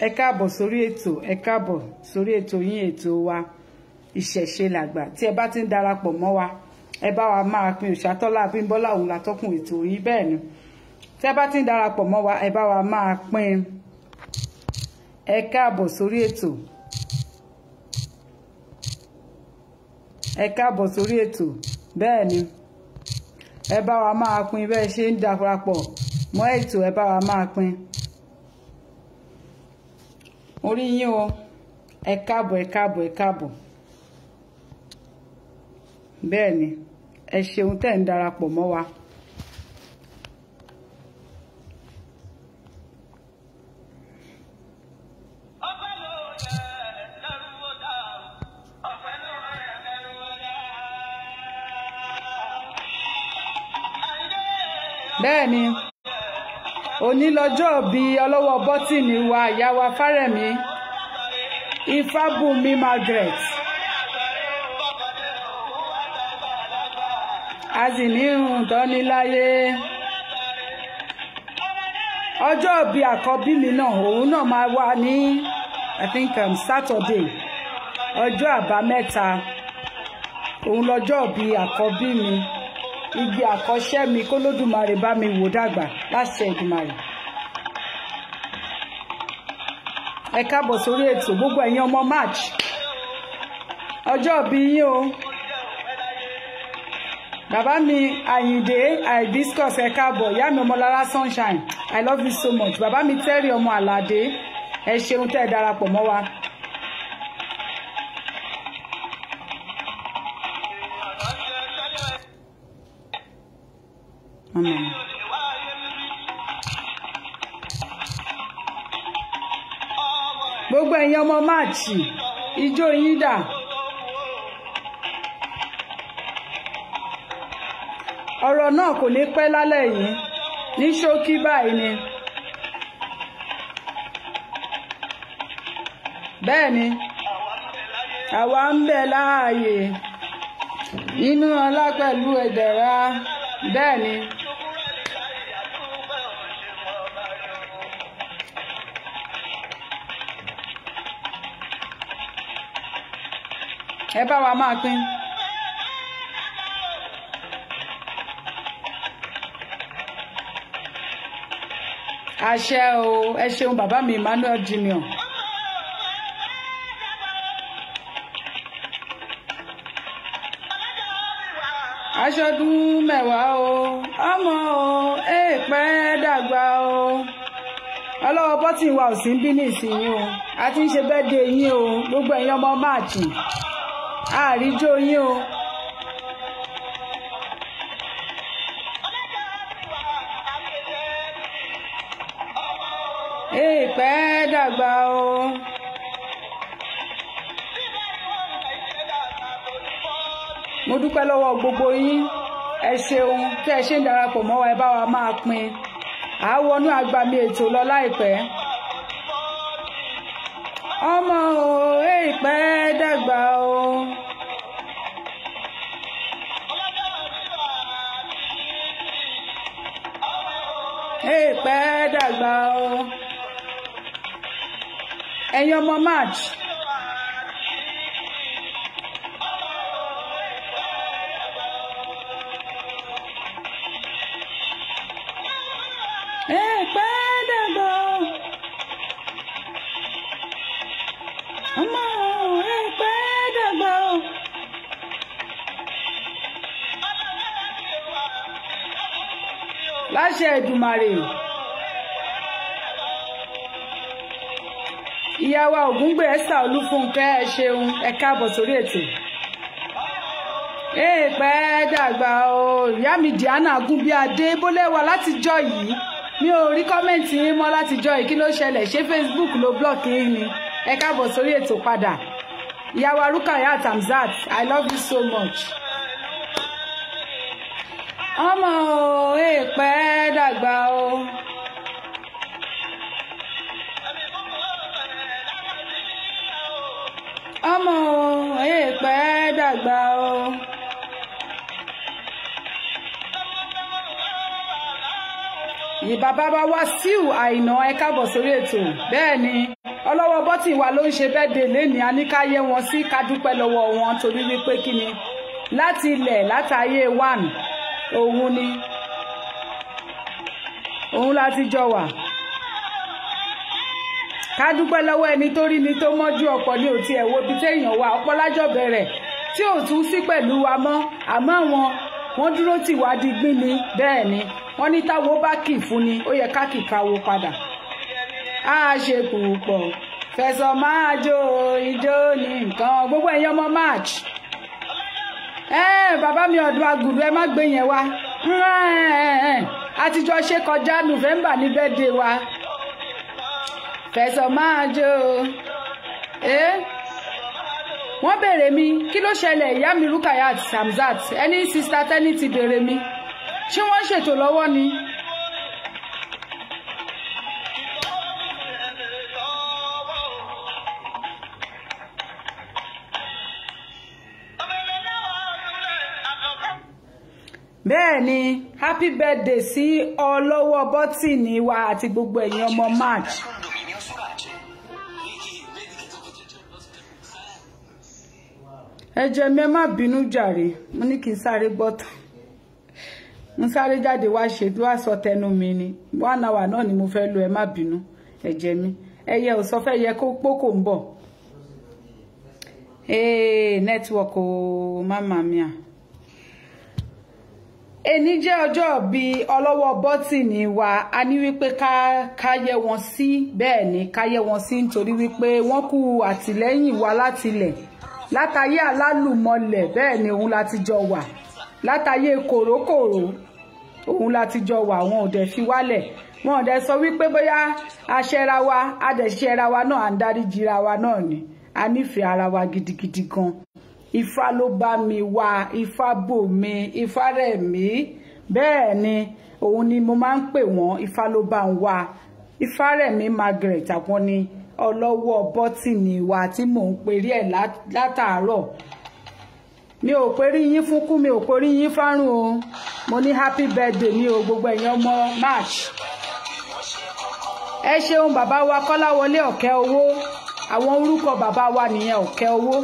ẹ káàbọ̀ sórí ètò, ẹ káàbọ̀ sórí ètò yín, ètò wa ìṣẹ̀ṣe làgbà. Tí ẹ bá ti ń darapọ̀ mọ́ wa, ẹ bá wa máa pín. Òṣàtọ́lá Abímbọ́lá òun látọ́kùn ètò yín, bẹ́ẹ̀ ni. Tí ẹ bá ti ń darapọ̀ mọ́ wa, ẹ bá wa máa pín. Ẹ káàbọ̀ sórí ètò, ẹ káàbọ̀ sórí ètò, bẹ́ẹ̀ ni. Ẹ bá wa máa pín bẹ́ẹ̀ ṣe ń darapọ̀ mọ́ ètò, ẹ bá wa máa pín. Orí yín o, ẹ káàbọ̀, ẹ káàbọ̀, ẹ káàbọ̀. Bẹ́ẹ̀ ni, ẹ ṣeun tẹ́ ń darapọ̀ mọ́ wa. Bẹ́ẹ̀ ni, òní lọ́jọ́ bí ọlọ́wọ́ bọ́tìnì wa ìyá wa Fárẹ̀mí Ifábùnmi Margaret. A sì ní ìdánniláyé ọjọ́ bí àkọ́bí mi náà, òun náà máa wà ní I think Saturday, ọjọ́ àbámẹ́ta. Òun lọ́jọ́ bí àkọ́bí mi, igi àkọ́ṣẹ́ mi, k'Olódùmarè bá mi wò dàgbà láṣẹ Èdùmàrè. Ẹ káàbọ̀ sórí ètò gbogbo ẹ̀yin ọmọ March, ọjọ́ bí yín o. Bàbá mi Àyìndé Hibiscus, ẹ káàbọ̀. Ìyá mi Ọmọlára Sunshine, I love you so much. Bàbá mi Terry ọmọ Àlàdé, ẹ ṣeun tẹ́ ẹ darapọ̀ mọ́ wa. Gbogbo ẹ̀yin ọmọ March, ijó yín dà. Ọ̀rọ̀ náà kò ní pẹ́ lálẹ́ yìí, ní ṣókí báyìí ni. Bẹ́ẹ̀ ni, àwa ń bẹ láàyè nínú ọlá pẹ̀lú ẹ̀dẹ̀ra. Bẹ́ẹ̀ ni. Ẹ bá wa máa pín. Àṣẹ o, ẹ ṣeun bàbá mi Emmanuel Junior. Aṣọdún mẹ́wàá o, ọmọ o, èèpẹ́ dàgbà o. Ọlọ́wọ́ bọ́tì wa ò sí ń bí ní ìsinyìí o. A ti ń ṣe birthday yín o, gbogbo ẹ̀yin ọmọ March. Àríjó yín o. Èèpẹ́ dàgbà o. Mo dúpẹ́ lọ́wọ́ gbogbo yín. Ẹ ṣeun tí ẹ ṣe ń darapọ̀ mọ́ wa, ẹ bá wa máa pín. À wọnú agbami ètò lọ láìpẹ́. Ọmọ o, èèpẹ́ dàgbà o. Èèpẹ́ dàgbà o. Ẹ̀yin ọmọ March. Èèpẹ́ dàgbà o. Ọmọ o, èèpẹ́ dàgbà o. Láṣẹ Èdùmàrè. Ìyá wa Ògúngbè Esther Olúfúnkẹ́, ẹ ṣeun, ẹ káàbọ̀ sórí ètò. Èèpẹ́ dàgbà o. Ìyá mi Diana Gúnbíadé bólẹ́wà látijọ́ yìí. Mi ò rí kọ́mẹ́ǹtì yín mọ́ látijọ́ yìí, kí ló ṣẹlẹ̀? Ṣé Facebook ló block yín ni? Ẹ káàbọ̀ sórí ètò padà. Ìyá wa Rukayat Hamzat, I love you so much. Ọmọ o, èèpẹ́ dàgbà o. Ọmọ o, èèpẹ́ dàgbà o. bàbá bá wá síù àìná ẹ káàbọ̀ sórí ètò bẹ́ẹ̀ ni ọlọ́wọ́ bọ́tì wa ló ń ṣe bẹ́ẹ̀dẹ̀ lẹ́ni a ní ká yẹ wọn sí ká dúpẹ́ lọ́wọ́ wọn torí wípé kí ni láti ilẹ̀ látàyè 1 òun láti jọ wà ká dúpẹ́ lọ́wọ́ ẹni tó rí ni tó mọ́jú ọ̀pọ̀ ní òtí ẹ̀ wo bí téèyàn wà ọ̀pọ̀ lájọ́ bẹ̀rẹ̀ tí ò tún sí pẹ̀lú wa mọ́ àmọ́ wọ́n dúró tì wá digbí ni bẹ́ẹ̀ ni wọ́n ní táwo bá kì fún ni ó yẹ ká kì káwo padà á ṣe púpọ̀ fẹ̀sọ̀ máa jó ijó ní nǹkan gbogbo ẹ̀yin ọmọ March bàbá mi ọ̀dọ̀ àgùdù ẹ má gbé yẹn wá àtijọ́ ṣe kọjá November ní birthday wa fẹ̀sọ̀ máa jó wọ́n béèrè mi kí ló ṣẹlẹ̀ ìyá mi Rukayat Hamzat ẹni sista tẹ́ni ti béèrè mi ṣé wọ́n ṣètò lọ́wọ́ ni. bẹ́ẹ̀ ni happy birthday sí ọlọ́wọ́ bọ́tìnì wa àti gbogbo ẹ̀yin ọmọ March. ẹ jẹ́ mi ẹ má bínú jàre mo ní kí n sáré gbọ́tàn mo sáré jáde wá ṣe tó wá sọ tẹnu mi ni 1 hour náà ni mo fẹ́ lò ẹ má bínú ẹ jẹ́ mi ẹyẹ ò sọ fẹ́ yẹ kó pókò ń bọ̀ network o mama mia ẹni jẹ́ ọjọ́ bí ọlọ́wọ́ bọ́tìnì wa a ní wípé ká yẹ wọn sí bẹ́ẹ̀ ni ká yẹ wọn sí nítorí wípé wọ́n kú àtìlẹ́yìn wa látilẹ̀ látayé alálùmọlẹ̀ bẹ́ẹ̀ ni òun láti jọ wà látayé kòrókòró òun láti jọ wà wọn ò dẹ̀ fi wálẹ̀ wọn ò dẹ̀ sọ wípé bóyá aṣẹ́ra wa adẹ̀ṣẹ́ra wa náà à ń dáríjìra wa náà ni a nífẹ̀ẹ́ ara wa gidigidi gan Ifá ló bá mi wá Ifá bò mí Ifá rẹ̀ mí bẹ́ẹ̀ ni òun ni mo máa ń pè wọ́n Ifá ló bá ń wá Ifá rẹ̀ mí Margaret àwọn ni ọlọ́wọ́ bọ́tìnì wa tí mò ń perí ẹ̀ látàárọ̀ mi ò perí yín fún kú mi ò perí yín fárùn o mo ní happy birthday ní o gbogbo ẹ̀yin ọmọ March ẹ ṣeun bàbá wa Kọ́láwọlé ọ̀kẹ́ owó àwọn orúkọ bàbá wa nìyẹn ọ̀kẹ́ owó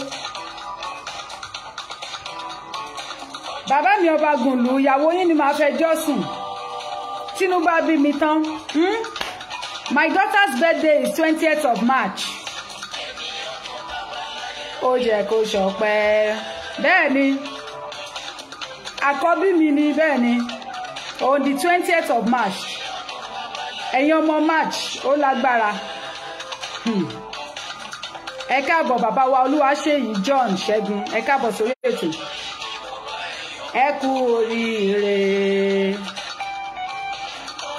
bàbá mi ọba gùnlù ìyàwó yín ni màá fẹ́ jọ́sùn tínú bá bí mi tán my daughter's birthday is 20th of March ó jẹ́ kó ṣọpẹ́ bẹ́ẹ̀ ni àkọ́bí mi ni bẹ́ẹ̀ ni on the 20th of March ẹ̀yin ọmọ March ó lágbára ẹ káàbọ̀ bàbá wa Olúwaṣèyí John Ṣẹ́gun ẹ káàbọ̀ sórí ètò ẹ kú oríire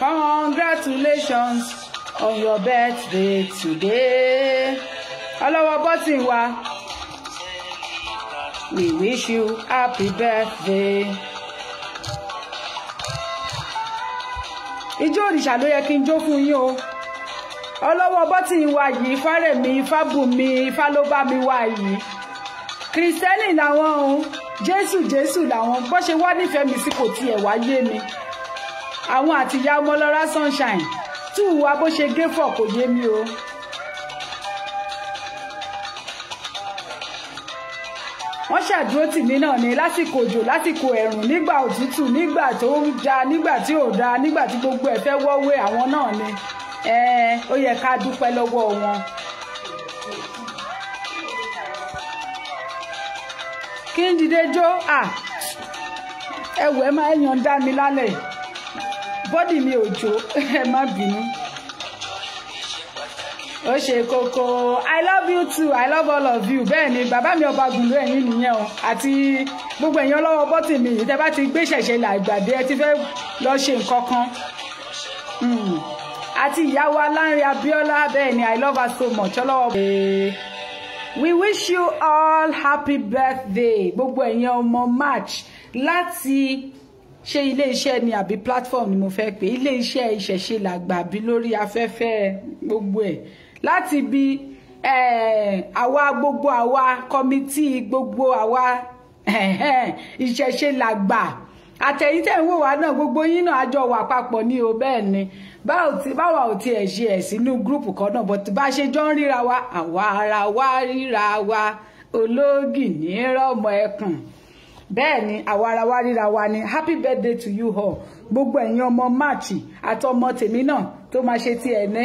congratulations on your birthday today ọlọ́wọ́ bọ́tìn wa we wish you happy birthday. ijó òrìṣà ló yẹ kí n jó fún yín o ọlọ́wọ́ bọ́tìn wa yìí Fárẹ̀mí Fábùnmi Ifá ló bá mi wá yìí kìrìsìtẹ́nì làwọn o Jésù làwọn bó ṣe wá nífẹ̀ẹ́ mi sí kò tiẹ̀ wá yé mi àwọn àtìyá Ọmọlọ́lá Sunshine tú wa bó ṣe gé fọ̀ kò yé mi o. wọ́n ṣàdúró tì mí náà ní lásìkò òjò lásìkò ẹ̀rùn nígbà òtútù nígbà tó ń da nígbà tí ò da nígbà tí gbogbo ẹ̀ fẹ́ wọ́wé àwọn náà ni ó yẹ ká dúpẹ́ lọ́wọ́ wọn. kí n dìde jó ẹwù ẹ máa yan dá mi lálẹ́ bọ́dì mi ò jó ẹ má bínú. ó ṣe kókó I love you too I love all of you bẹ́ẹ̀ ni bàbá mi ọba gùnlé ẹ̀yìn nìyẹn o àti gbogbo ẹ̀yin ọlọ́wọ́ bọ́tì mi yìí tẹ́ bá ti gbé ṣẹ̀ṣẹ̀ là ìgbàdé ẹ ti fẹ́ lọ ṣe nǹkan kan àti ìyàwó Aláǹrẹ Abíọ́lá bẹ́ẹ̀ ni I love her so much ọlọ́wọ́. We wish you all happy birthday gbogbo ẹ̀yin ọmọ March láti ṣe ilé iṣẹ́ ni àbí platform ni mo fẹ́ pè ilé iṣẹ́ ìṣẹ̀ṣe làgbà bí lórí afẹ́fẹ́ gbogbo ẹ̀ láti bí àwa gbogbo àwa kọ́mítì gbogbo àwa ìṣẹ̀ṣe làgbà àtẹ̀yìntẹ̀ ń wò wá náà gbogbo yín náà àjọ wà papọ̀ ní o bẹ́ẹ̀ ni báwa ò tiẹ̀ ṣe ẹ̀ sínú gúrùpù kan náà bọ́t bá ṣe jọ ń ríra wa àwa ara wa ríra wa ológì ní rọmọ ẹkùn bẹ́ẹ̀ ni àwa ara wa ríra wa ni happy birthday to you all gbogbo ẹ̀yin ọmọ March àtọmọ tèmi náà tó máa ṣe tiẹ̀ ní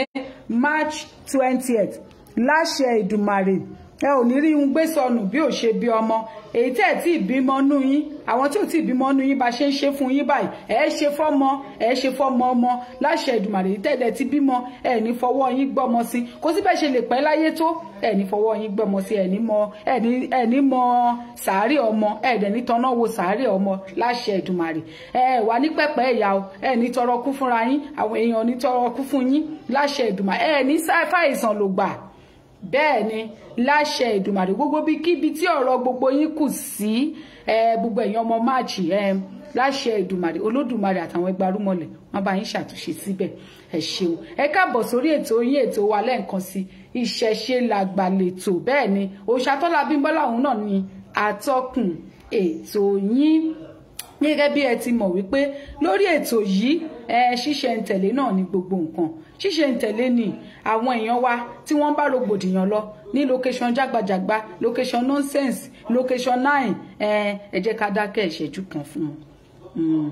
March 20th láṣẹ Èdùmàrè ẹ ò ní rí un gbé sọnù bí ò ṣe bí ọmọ èyí tẹ́ ẹ̀ tí ìbímọ nú yín àwọn tí ò tí ìbímọ nú yín bá ṣe ń ṣe fún yín báyìí ẹ ṣe fọ́mọ ẹ ṣe fọ́mọ ọmọ láṣẹ Èdùmàrè èyí tẹ́ẹ̀dẹ̀ ti bímọ ẹ ní fọwọ́ yín gbọ́mọ sí kò sí bẹ́ẹ̀ ṣe lè pẹ́ láyé tó ẹ ní fọwọ́ yín gbọ́mọ sí ẹ ní mọ sàárè ọmọ ẹ dẹ̀ ní tọ́nà wo sàárè ọmọ láṣẹ Èdùmàrè ẹ wà ní pẹ́pẹ́ ẹ̀yà o ẹ ní tọrọ kú fúnra yín àwọn èèyàn ní tọrọ kú fún yín láṣẹ Èdùmàrè ẹ ní fàìsàn ló gbà bẹ́ẹ̀ ni láṣẹ Èdùmàrè gbogbo bí kíbi tí ọ̀rọ̀ gbogbo yín kù sí gbogbo èèyàn ọmọ máàjì láṣẹ Èdùmàrè Olódùmarè àtàwọn ẹgbàrúmọlẹ̀ wọn bá yín ṣàtúnṣe síbẹ̀ ẹ ṣeun ẹ káàbọ̀ sórí ètò yín ètò wa lẹ́ẹ̀kan sí ìṣẹ̀ṣe làgbàlètò bẹ́ẹ̀ ni Òòṣàtọ́lá Bímbọ́lá òun náà ni atọ́kùn ètò yín gẹ́gẹ́ bí ẹ ti mọ̀ wípé lórí ètò yìí ṣíṣe ń tẹ̀lé náà ni gbogbo nǹkan ṣíṣe ń tẹ̀lé ni àwọn èèyàn wa tí wọ́n bá rògbòdìyàn lọ ní location jágbajàgba location nonsense location 9 ẹ jẹ́ ká dákẹ́ ìṣẹ́jú kan fún wọn.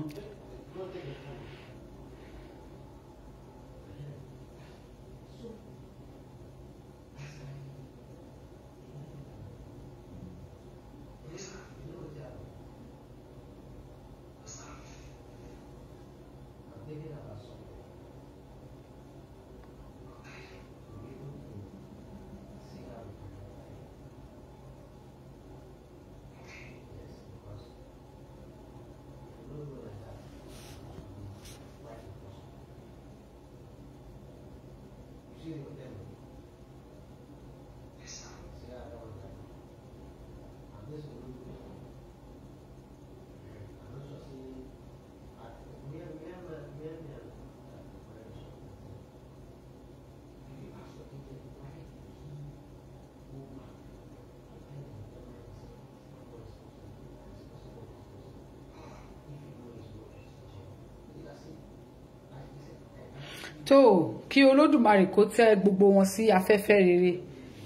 tó kí Olódùmarè kó tẹ́ gbogbo wọn sí afẹ́fẹ́ rere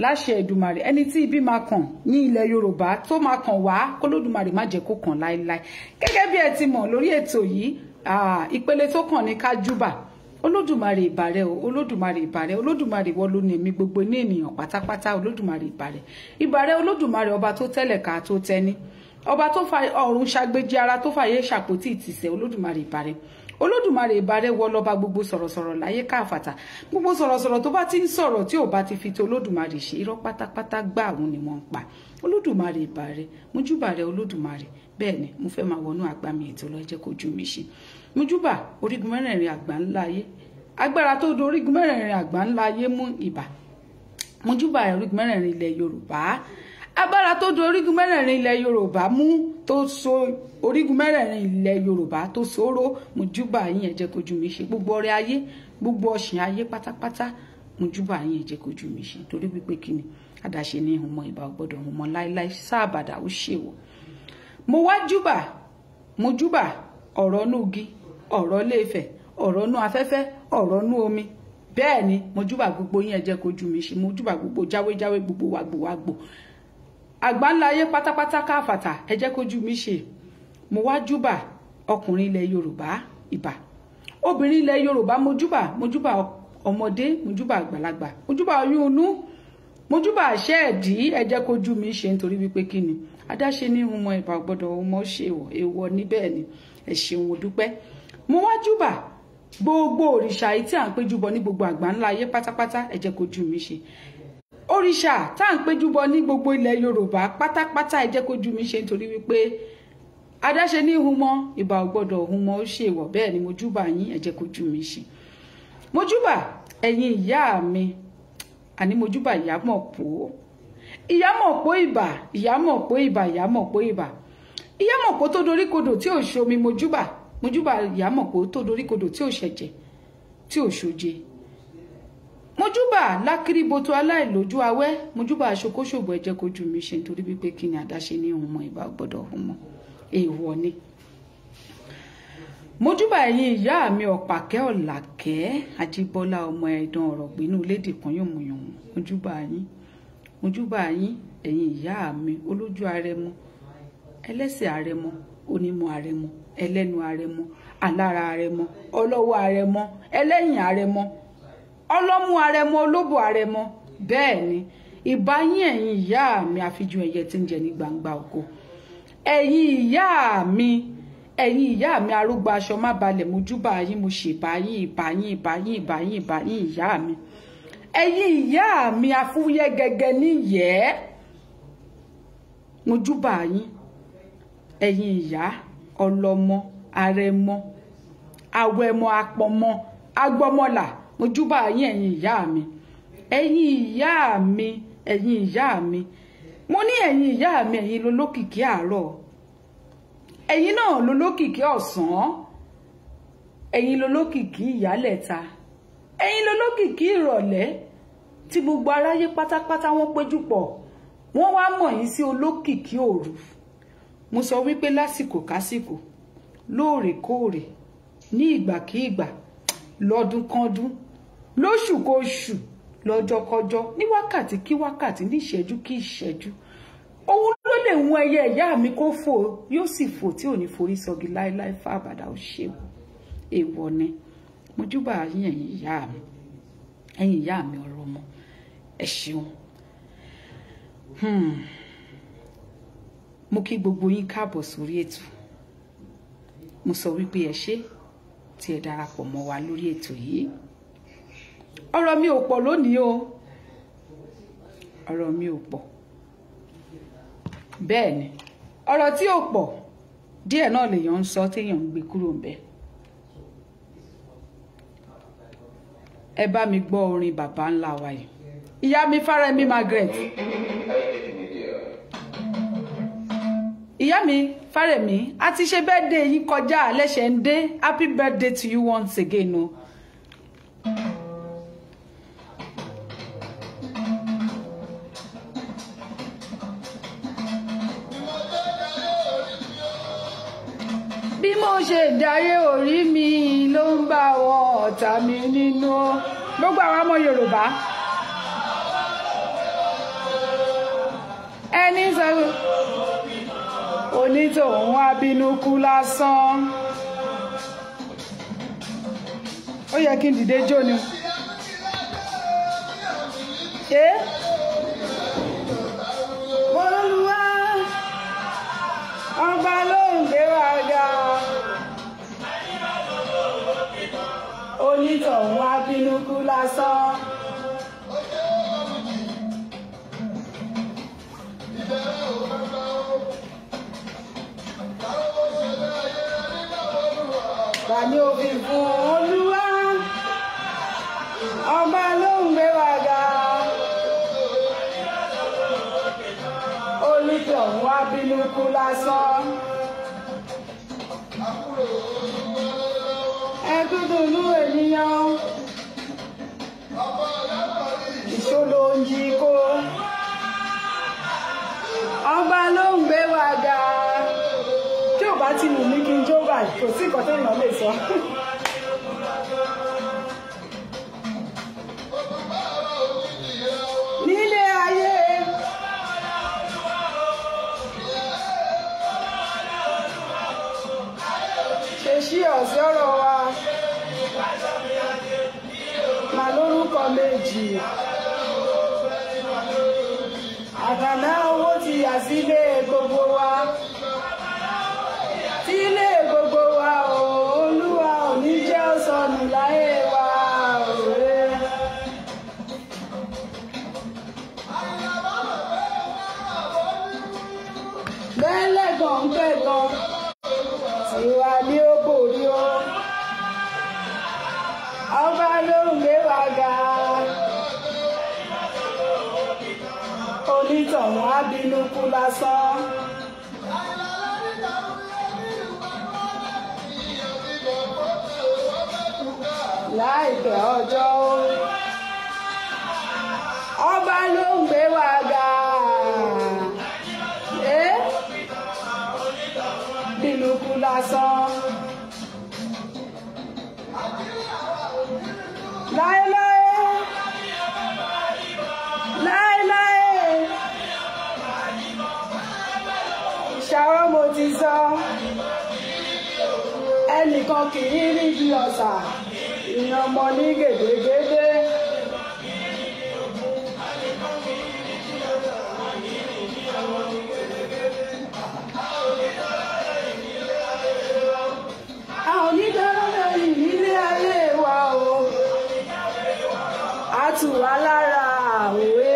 láṣẹ Èdùmàrè ẹni tí ibi máa kàn ní ilẹ̀ Yorùbá tó máa kàn wá k'Olódùmarè má jẹ́ kó kàn láéláé gẹ́gẹ́ bí ẹ ti mọ̀ lórí ètò yìí ìpele tó kàn ní kájúbà Olódùmarè ìbàrẹ̀ o Olódùmarè ìbàrẹ̀ Olódùmarè wọ́n ló ní èmi gbogbo ní ènìyàn pátápátá Olódùmarè ìbàrẹ̀ Olódùmarè ọba tó tẹ́lẹ̀ ká tó tẹ́ni ọba tó fa ọ̀run ṣàgbéjì ara tó fàyè ṣàpótí ìtìsẹ̀ Olódùmarè ìbàrẹ̀ Olódùmarè ìbàrẹ̀ wọ lọ́ba gbogbo sọ̀rọ̀sọ̀rọ̀ láyé káàfàtà gbogbo sọ̀rọ̀sọ̀rọ̀ tó bá ti ń sọ̀rọ̀ tí ò bá ti fi ti Olódùmarè ṣe irọ́ pátápátá gbá àwọn ni wọ́n ń pa Olódùmarè ìbàrẹ̀ mojúbàrẹ̀ Olódùmarè bẹ́ẹ̀ ni mo fẹ́ máa wọnú àgbàmì ètò lọ jẹ́ kójú mi ṣe mojúbà orígun mẹ́rẹ̀ẹ̀rin àgbà ńlá ayé agbára tó do orígun mẹ́rẹ̀ẹ̀rin àgbà ńlá ayé mú ìbà mojúbà orígun mẹ́rẹ̀ẹ̀rin ilẹ̀ Yorùbá agbára tó do orígun mẹ́rẹ̀ẹ̀rin ilẹ̀ Yorùbá mú tó so orígun mẹ́rẹ̀ẹ̀rin ilẹ̀ Yorùbá tó sọ̀rọ̀ mojúbà yín ẹ jẹ́ kójú mi ṣe gbogbo ọrẹ ayé gbogbo ọ̀sìn ayé pátápátá mojúbà yín ẹ jẹ́ kójú mi ṣe torí wípé kíni àdáṣe ní ìhùn mọ ìbà ọgbọ́dọ̀ ìhùn mọ láíláí sáàbàdà ó ṣèwọ mo wá júbà mojúbà ọ̀rọ̀ núgi ọ̀rọ̀ Ilé-Ifẹ̀ ọ̀rọ̀ nú afẹ́fẹ́ ọ̀rọ̀ nú omi bẹ́ẹ̀ ni mojúbà gbogbo yín ẹ jẹ́ kójú mi ṣe mojúbà gbogbo jáwéjáwé gbogbo wàgbòwàgbò àgbáńlá ayé pátápátá káfàtà ẹ jẹ́ kójú mi ṣe mo wá júbà ọkùnrin ilẹ̀ Yorùbá ìbà obìnrin ilẹ̀ Yorùbá mojúbà ọmọdé mojúbà àgbàlagbà mojúbà oyún inú mojúbà àṣẹ ẹ̀dí ẹ jẹ́ kójú mi ṣe nítorí wípé kíni adáṣe ní ìhùn mọ ìbà gbọ́dọ̀ ọmọ ṣe èèwọ̀ níbẹ̀ ni ẹ ṣeun mo dúpẹ́ mo wá júbà gbogbo òrìṣà yìí tí à ń péjúbọ ní gbogbo àgbáńlá ayé pátápátá ẹ jẹ́ kójú mi ṣe òrìṣà tá à ń péjúbọ ní gbogbo ilẹ̀ Yorùbá pátápátá ẹ jẹ́ kójú mi ṣe nítorí wípé adáṣe ní ìhùn mọ ìbà gbọ́dọ̀ ọ̀hún mọ ó ṣe èèwọ̀ bẹ́ẹ̀ ni mojúbà yín ẹ jẹ́ kójú mi ṣe mojúbà ẹ̀yin ìyá mi àní mojúbà ìyá mọ̀ pò ìyá mọ̀ pò ìbà ìyá mọ̀ pò ìbà ìyá mọ̀ pò ìbà ìyá mọ̀ pò tó dorí kodò tí ò ṣomi mojúbà ìyá mọ̀ pò tó dorí kodò tí ò ṣẹ̀jẹ̀ tí ò ṣoje mojúbà lákìrìbòtò aláìlójú awẹ́ mojúbà aṣokóṣòbò ẹ jẹ́ kójú mi ṣe nítorí wípé kí ni àdáṣe ní ìhùn mọ ìbà gbọ́dọ̀ ọ̀hún mọ èèwọ̀ ni Mojúbà ẹ̀yin ìyá mi Ọ̀pàkẹ́ Ọ̀làkẹ́ Ajíbọ́lá ọmọ ẹ̀dàn ọ̀rọ̀ gbénú lédè kan yòmùyòmù. Mojúbà yín ẹ̀yin ìyá mi olójú arẹmọ, ẹlẹ́sẹ̀ arẹmọ, onímọ̀ arẹmọ, ẹlẹ́nu arẹmọ, alára arẹmọ, ọlọ́wọ́ arẹmọ, ẹlẹ́yìn arẹmọ, ọlọ́mú arẹmọ, olóbò arẹmọ. Bẹ́ẹ̀ ni ìbá yín ẹ̀yin ìyá mi àfijú ẹyẹ tí ń jẹ ní gbangba oko. Ẹ̀yin ìyá mi arúgbó aṣọ má balẹ̀. Mojúbà yín mo ṣèbà yín ìbà yín ìyá mi. Ẹ̀yin ìyá mi afúyẹ́ gẹ́gẹ́ níyẹ́. Mojúbà yín ẹ̀yin ìyá ọlọ́mọ arẹmọ awẹmọ apọmọ agbọmọlà. Mojúbà yín ẹ̀yin ìyá mi. Ẹ̀yin ìyá mi mo ní ẹ̀yin ìyá mi ẹ̀yin lolókìkí àárọ̀, ẹ̀yin náà lolókìkí ọ̀sán, ẹ̀yin lolókìkí ìyálẹ̀ta, ẹ̀yin lolókìkí ìrọ̀lẹ́ tí gbogbo aráyé pátápátá wọ́n péjú pọ̀ wọ́n wá mọ̀ yín sí olókìkí òru. Mo sọ wípé lásìkò kásìkò, lóòrèkóòrè, ní ìgbàkígbà, lọ́dún kọ́dún, lóṣù kóṣù, lọ́jọ́kọ́jọ́, ní wákàtí kí wákàtí, ní ìṣẹ́jú kí ìṣẹ́jú. Òun ló lè mú ẹyẹ ìyá mi kó fò, yóò sì fò tí ò ní forí sọgi láéláé fábàdà ó ṣeun. Èèwọ̀ ni. Mojúbà yín ẹ̀yin ìyá mi, ẹ̀yin ìyá mi ọ̀rọ̀ ọmọ. Ẹ ṣeun. Mo kí gbogbo yín káàbọ̀ sórí ètò. Mo sọ wípé ẹ ṣé tí ẹ darapọ̀ mọ́ wa lórí ètò yìí. Ọ̀rọ̀ mi ò pọ̀ lónìí o. Ọ̀rọ̀ mi ò pọ̀. Bẹ́ẹ̀ ni, ọ̀rọ̀ tí ò pọ̀ díẹ̀ náà lèèyàn ń sọ téèyàn ń gbé kúrò ńbẹ̀. Ẹ bá mi gbọ́ orin bàbá ńlá wa yìí. Ìyá mi Fárẹ́mí Margaret. Ìyá mi Fárẹ́mí, a ti ṣe birthday yín kọjá lẹ́sẹ̀ ń dé. Happy birthday to you once again o. Bí mo ṣe dáyé orí mi ló ń bá wọn ọ̀tá mi nínú. Gbogbo àwọn ọmọ Yorùbá. Ẹni sọ onítòun abínú kú lásán. Ó yẹ kí n dìde jó ni. Olúwa ọba ló ń gbé wa ga. Onítòun abínú kú lásán. Bàmí òfin fún Olúwa ọba ló ń gbé wa ga. Onítòun abínú kú lásán. Ẹ̀kúndùnú ènìyàn ìṣòro ń yí kó. Ọba ló ń gbé wa ga. Tí ò bá ti wù mí kí n jó báyìí, kò sí nǹkan téèyàn lè sọ. Nílé ayé ṣe ṣí ọ̀sẹ̀ ọ̀rọ̀ wa mà lórúkọ méjì. Àgbàná owó ti yà sílé gbogbo wa. Sílé gbogbo wa o, Olúwa ò ní jẹ́ ó sọnù láyé wa òwe. Bẹ́lẹ̀gbọ̀n ń pẹ̀gàn, tiwa ni ó borí o. Ọba ló ń gbé wa ga. Onítọ̀hún abínú kú lásán. Láìpẹ́ ọjọ́ ọba ló ń gbé wa ga. Bínú kú lásán. láéláé láéláé ṣàrọ́ mo ti sọ ẹnìkan kì í rí bí ọ̀sà ìyàn ọmọ ní gèdègèdè. a ò ní dáná lẹ́yìn nílé ayé wa o a tù wá lára òwe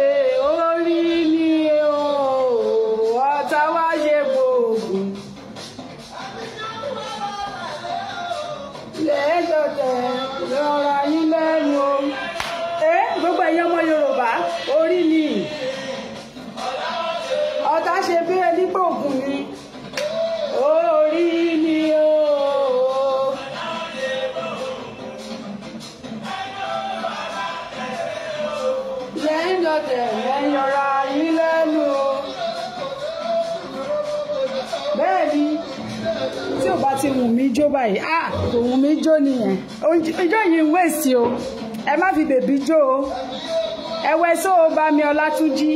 orí ni o ọ̀tá wáyé gbòògùn lẹ́ẹ̀dọ̀tẹ̀ lọ́ra yín lẹ́nu o. Gbogbo ẹ̀yin ọmọ Yorùbá orí ni ọ̀tá ṣe bí ẹni gbòògùn ni orí ni o. lẹ́ẹ̀dọ̀tẹ̀ lẹ́yọra yín lẹ́nu o. bẹ́ẹ̀ ni tí ò bá ti wù mí jó báyìí kò wù mí jó nìyẹn ijó yìí ń wèsì o ẹ má fi bèbí jó o ẹwẹ só o bá mi Ọlátúnjí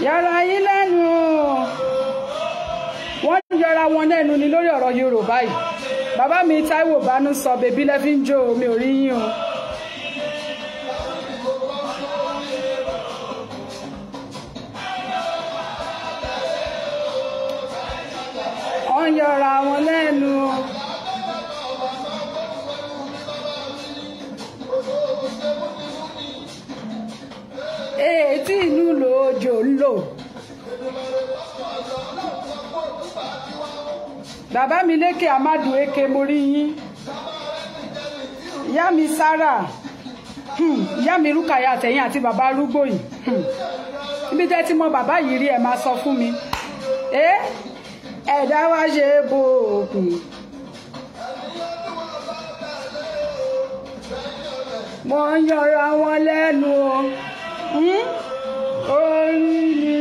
yọra yín lẹ́nu wọ́n yọra wọn lẹ́nu ni lórí ọ̀rọ̀ Yorùbá yìí bàbá mi Táíwò Bánú sọ bèbí lẹ́fí ń jó o mi ò rí yín o. wọ́n yọra wọn lẹ́nu. Etí inú lòjò ń lò. Bàbá mi Lékè Amadu Eke mo rí yín. Ìyá mi Sára. Ìyá mi Rúkàyà àtẹ̀yìn àti bàbá arúgbó yìí. Ibi tẹ́ tí mọ bàbá yìí rí ẹ̀ máa sọ fún mi. Ẹ̀dá wá ṣe bò òkun. Wọ́n yọra wọn lẹ́nu o. Orí ni.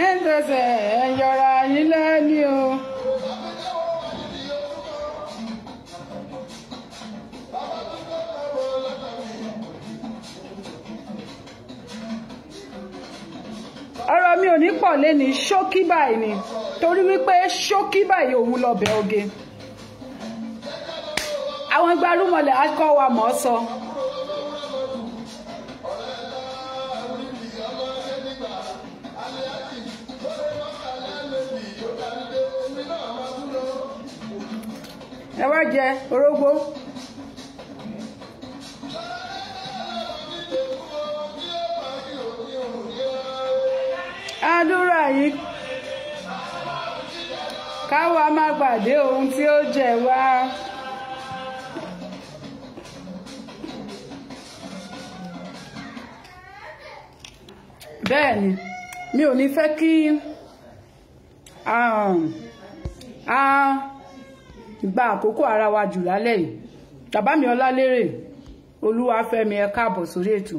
Ẹ̀ńtẹ̀sẹ̀ ẹ̀yọra yín lẹ́nu o. ọ̀rọ̀ mi ò ní pọ̀ lẹ́ni ṣókí báyìí ni torí wípé ṣókí báyìí òun lọ́bẹ̀ oge àwọn Gbárùmọ̀lẹ̀ akọ́ wa mọ̀ ọ́ sọ. ẹ wá jẹ orógbó. àdúrà yìí káwa má gbàdé ohun tí ó jẹ wá. bẹ́ẹ̀ ni mi ò ní fẹ́ kí gba àkókò ara wa jù lálẹ́ yìí. bàbá mi Ọlálérè Olúwafẹ́mi ẹ káàbọ̀ sórí ètò.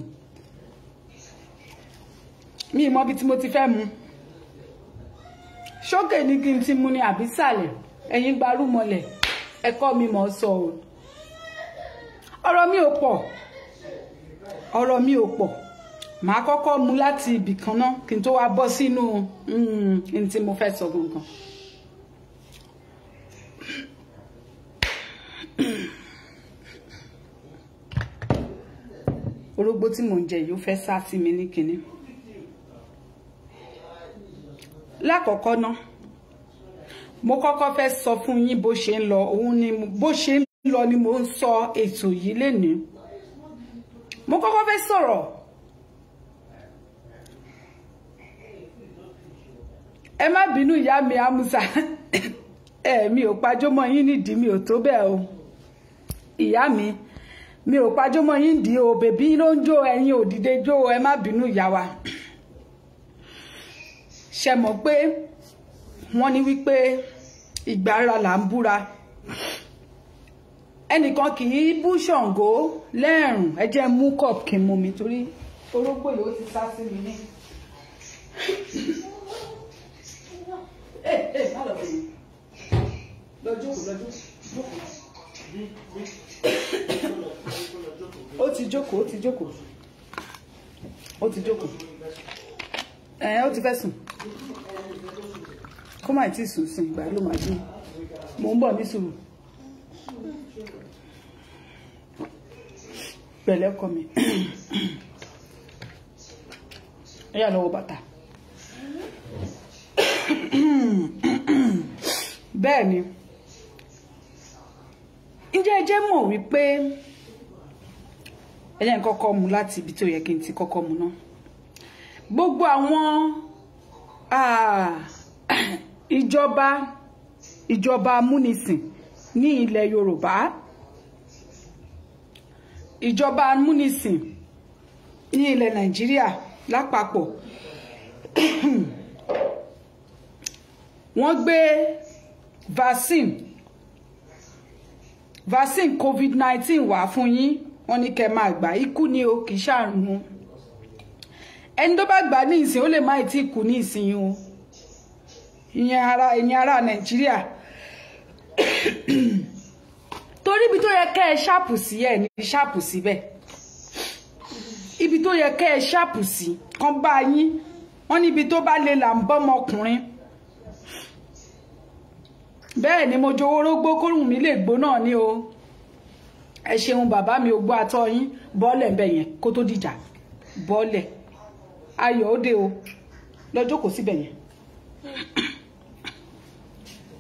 mi mọ bí tí mo ti fẹ́ mu ṣókè ní kí n ti mu ní àbísàlẹ̀ ẹ̀yin Gbárùmọ̀lẹ̀ ẹ̀kọ́ mi mọ̀ sọ o. ọ̀rọ̀ mi ò pọ̀ màá kọ́kọ́ mu láti ibì kan náà kí n tó wá bọ́ sínú n tí mo fẹ́ sọ gangan. orógbó tí mò ń jẹ yìí ó fẹ́ sá sí mi ní kinní. lákọ̀ọ́kọ́ ná mo kọ́kọ́ fẹ́ sọ fún yín bó ṣe ń lọ òun ni bó ṣe ń lọ ni mo ń sọ ètò yìí lénìí. mo kọ́kọ́ fẹ́ sọ̀rọ̀ ẹ má bínú ìyá mi Amusa mi ò pajọ́ mọ́ yín nídìí mi ò tó bẹ́ẹ̀ o ìyá mi ò pajọ́ mọ́ yín nídìí o bèbí ló ń jó ẹ̀yin ò dìde jó ẹ má bínú ìyá wa. ṣe mọ̀ pé wọ́n ní wípé ìgbà ara là ń búra ẹnìkan kì í bú Ṣàngó lẹ́rùn ẹ jẹ́ mú cup kí n mu mi torí orógbó yìí ó ti sá sí mi ní. Má lọ bẹ̀rẹ̀ lọ jókòó. Ó ti jókòó. Ó ti fẹ́ sùn. Kó má tí sùn sí ìgbà ló máa jí. Mo ń bọ̀ ní sùúrù. Pẹ̀lẹ́ ọkọ mi. Ẹ yá lọ wọ bàtà. Bẹ́ẹ̀ ni. Ǹjẹ́ ẹ jẹ́ mọ̀ wípé ẹ jẹ́ n kọ́kọ́ mú láti ibi tó yẹ kí n ti kọ́kọ́ mú náà. Gbogbo àwọn ìjọba amúnisìn ní ilẹ̀ Yorùbá, ìjọba amúnisìn ní ilẹ̀ Nàìjíríà lápapọ̀ wọ́n gbé vaccine COVID-19 wá fún yín. Wọ́n ní kẹ́ máa gbà, ikú ni o, kì í ṣàrùn. Ẹni tó bá gbà ní ìsìn ó lè má tí kú ní ìsìn o. Ìyẹn ará Nàìjíríà. Torí ibi tó yẹ kẹ́ ẹ ṣàpù sí ẹ̀ ní ṣàpù síbẹ̀. Ibi tó yẹ kẹ́ ẹ ṣàpù sí kan bá yín. Wọ́n ní ibi tó bá lè là ń bọ́mọkùnrin. Bẹ́ẹ̀ ni mo jowó rógbó kórùn mi lè gbó náà ní o. Ẹ ṣeun bàbá mi ògbó àtọ́ yín bọ́ọ̀lẹ̀ ń bẹ̀ yẹn kó tó dìjà. Bọ́ọ̀lẹ̀. Ayọ̀ ó dé o. Lọ jókòó síbẹ̀ yẹn.